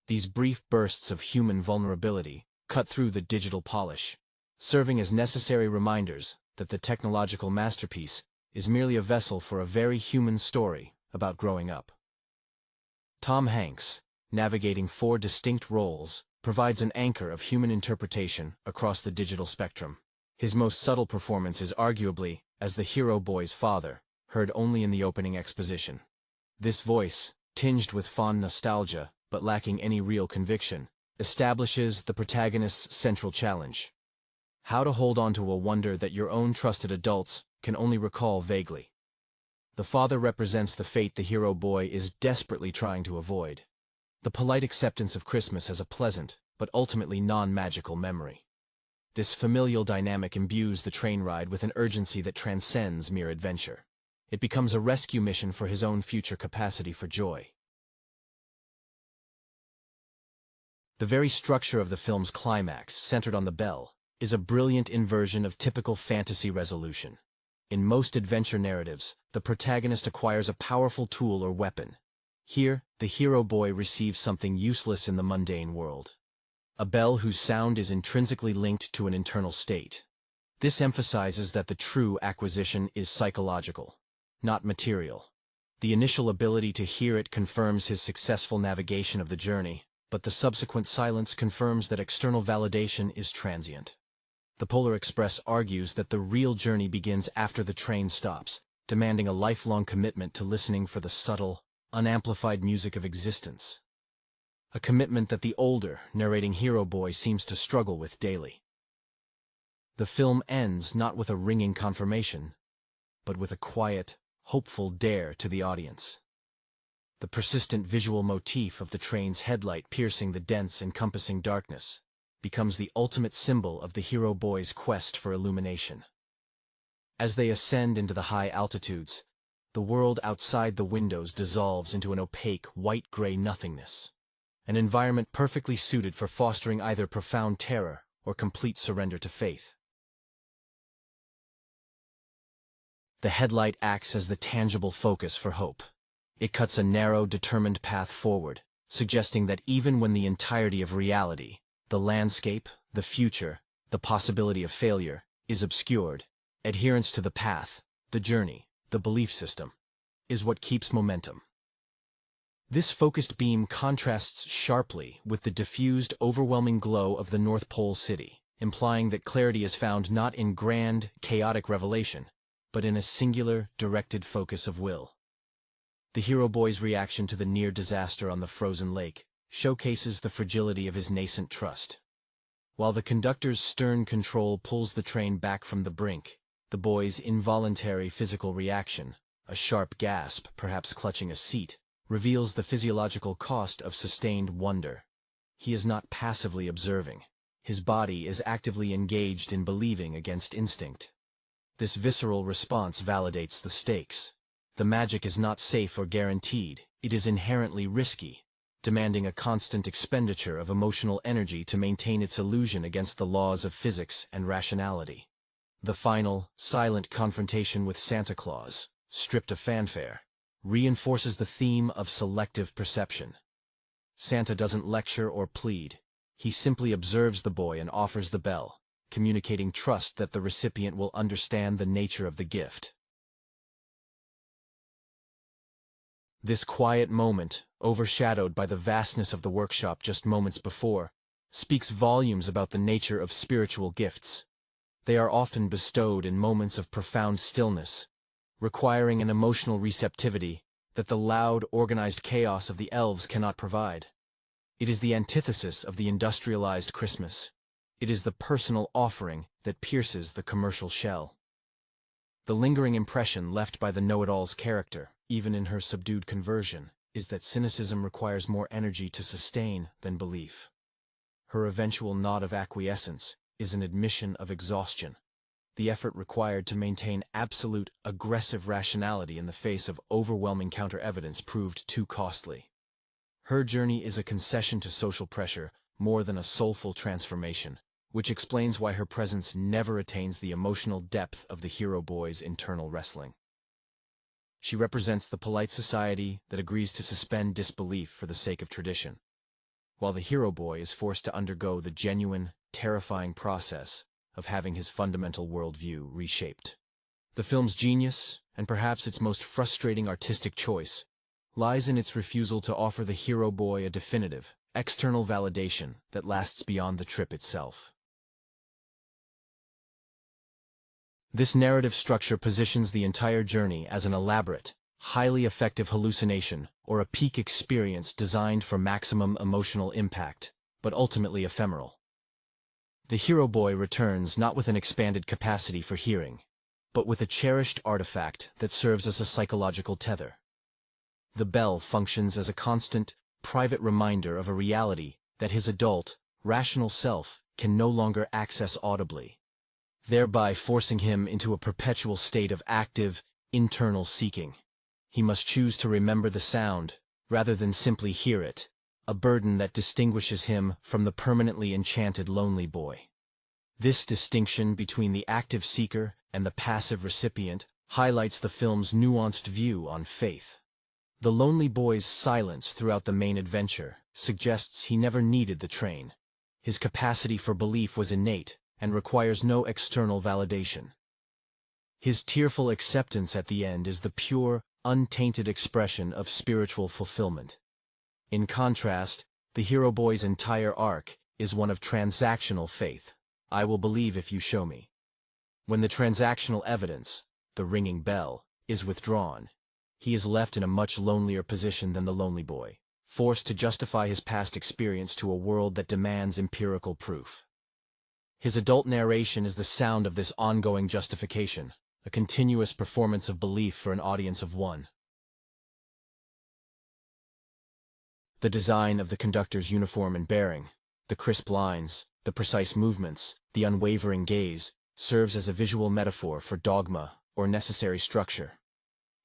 These brief bursts of human vulnerability cut through the digital polish, serving as necessary reminders that the technological masterpiece is merely a vessel for a very human story about growing up. Tom Hanks, navigating 4 distinct roles, provides an anchor of human interpretation across the digital spectrum. His most subtle performance is arguably as the hero boy's father, heard only in the opening exposition. This voice, tinged with fond nostalgia but lacking any real conviction, establishes the protagonist's central challenge: how to hold on to a wonder that your own trusted adults can only recall vaguely. The father represents the fate the hero boy is desperately trying to avoid: the polite acceptance of Christmas as a pleasant, but ultimately non-magical memory. This familial dynamic imbues the train ride with an urgency that transcends mere adventure. It becomes a rescue mission for his own future capacity for joy. The very structure of the film's climax, centered on the bell, is a brilliant inversion of typical fantasy resolution. In most adventure narratives, the protagonist acquires a powerful tool or weapon. Here, the hero boy receives something useless in the mundane world: a bell whose sound is intrinsically linked to an internal state. This emphasizes that the true acquisition is psychological, not material. The initial ability to hear it confirms his successful navigation of the journey, but the subsequent silence confirms that external validation is transient. The Polar Express argues that the real journey begins after the train stops, demanding a lifelong commitment to listening for the subtle, unamplified music of existence. A commitment that the older, narrating hero boy seems to struggle with daily. The film ends not with a ringing confirmation, but with a quiet, hopeful dare to the audience. The persistent visual motif of the train's headlight piercing the dense, encompassing darkness becomes the ultimate symbol of the hero boy's quest for illumination. As they ascend into the high altitudes, the world outside the windows dissolves into an opaque, white-gray nothingness, an environment perfectly suited for fostering either profound terror or complete surrender to faith. The headlight acts as the tangible focus for hope. It cuts a narrow, determined path forward, suggesting that even when the entirety of reality, the landscape, the future, the possibility of failure, is obscured, adherence to the path, the journey, the belief system, is what keeps momentum. This focused beam contrasts sharply with the diffused, overwhelming glow of the North Pole city, implying that clarity is found not in grand, chaotic revelation, but in a singular, directed focus of will. The hero boy's reaction to the near disaster on the frozen lake showcases the fragility of his nascent trust. While the conductor's stern control pulls the train back from the brink, the boy's involuntary physical reaction, a sharp gasp, perhaps clutching a seat, reveals the physiological cost of sustained wonder. He is not passively observing. His body is actively engaged in believing against instinct. This visceral response validates the stakes. The magic is not safe or guaranteed, it is inherently risky, demanding a constant expenditure of emotional energy to maintain its illusion against the laws of physics and rationality. The final, silent confrontation with Santa Claus, stripped of fanfare, reinforces the theme of selective perception. Santa doesn't lecture or plead. He simply observes the boy and offers the bell, communicating trust that the recipient will understand the nature of the gift. This quiet moment, overshadowed by the vastness of the workshop just moments before, speaks volumes about the nature of spiritual gifts. They are often bestowed in moments of profound stillness, requiring an emotional receptivity that the loud, organized chaos of the elves cannot provide. It is the antithesis of the industrialized Christmas. It is the personal offering that pierces the commercial shell. The lingering impression left by the know-it-all's character, even in her subdued conversion, is that cynicism requires more energy to sustain than belief. Her eventual nod of acquiescence is an admission of exhaustion. The effort required to maintain absolute, aggressive rationality in the face of overwhelming counter-evidence proved too costly. Her journey is a concession to social pressure more than a soulful transformation, which explains why her presence never attains the emotional depth of the hero boy's internal wrestling. She represents the polite society that agrees to suspend disbelief for the sake of tradition, while the hero boy is forced to undergo the genuine, terrifying process of having his fundamental worldview reshaped. The film's genius, and perhaps its most frustrating artistic choice, lies in its refusal to offer the hero boy a definitive, external validation that lasts beyond the trip itself. This narrative structure positions the entire journey as an elaborate, highly effective hallucination or a peak experience designed for maximum emotional impact, but ultimately ephemeral. The hero boy returns not with an expanded capacity for hearing, but with a cherished artifact that serves as a psychological tether. The bell functions as a constant, private reminder of a reality that his adult, rational self can no longer access audibly, thereby forcing him into a perpetual state of active, internal seeking. He must choose to remember the sound, rather than simply hear it, a burden that distinguishes him from the permanently enchanted lonely boy. This distinction between the active seeker and the passive recipient highlights the film's nuanced view on faith. The lonely boy's silence throughout the main adventure suggests he never needed the train. His capacity for belief was innate and requires no external validation. His tearful acceptance at the end is the pure, untainted expression of spiritual fulfillment. In contrast, the hero boy's entire arc is one of transactional faith. I will believe if you show me. When the transactional evidence, the ringing bell, is withdrawn, he is left in a much lonelier position than the lonely boy, forced to justify his past experience to a world that demands empirical proof. His adult narration is the sound of this ongoing justification, a continuous performance of belief for an audience of one. The design of the conductor's uniform and bearing, the crisp lines, the precise movements, the unwavering gaze, serves as a visual metaphor for dogma or necessary structure.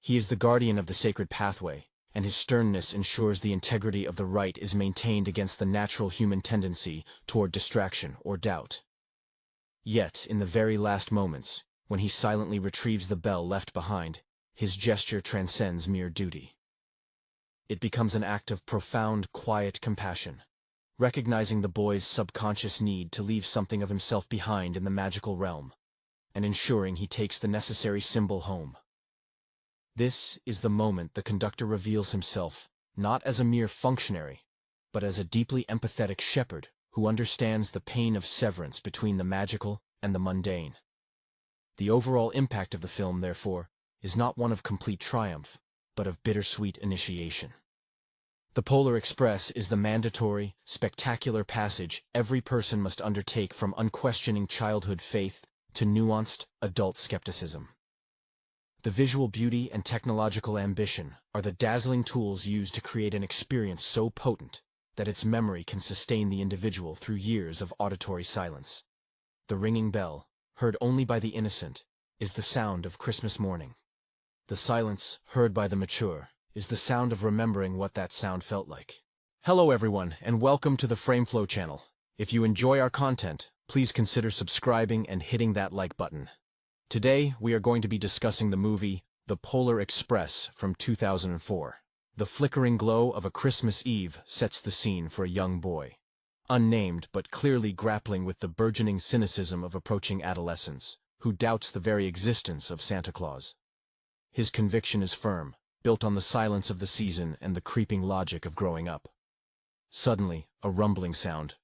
He is the guardian of the sacred pathway, and his sternness ensures the integrity of the rite is maintained against the natural human tendency toward distraction or doubt. Yet, in the very last moments, when he silently retrieves the bell left behind, his gesture transcends mere duty. It becomes an act of profound, quiet compassion, recognizing the boy's subconscious need to leave something of himself behind in the magical realm, and ensuring he takes the necessary symbol home. This is the moment the conductor reveals himself, not as a mere functionary, but as a deeply empathetic shepherd who understands the pain of severance between the magical and the mundane. The overall impact of the film, therefore, is not one of complete triumph, but of bittersweet initiation. The Polar Express is the mandatory, spectacular passage every person must undertake from unquestioning childhood faith to nuanced, adult skepticism. The visual beauty and technological ambition are the dazzling tools used to create an experience so potent that its memory can sustain the individual through years of auditory silence. The ringing bell, heard only by the innocent, is the sound of Christmas morning. The silence, heard by the mature, is the sound of remembering what that sound felt like. Hello everyone, and welcome to the FrameFlow channel. If you enjoy our content, please consider subscribing and hitting that like button. Today, we are going to be discussing the movie The Polar Express from 2004. The flickering glow of a Christmas Eve sets the scene for a young boy, unnamed but clearly grappling with the burgeoning cynicism of approaching adolescence, who doubts the very existence of Santa Claus. His conviction is firm, built on the silence of the season and the creeping logic of growing up. Suddenly, a rumbling sound,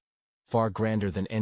far grander than any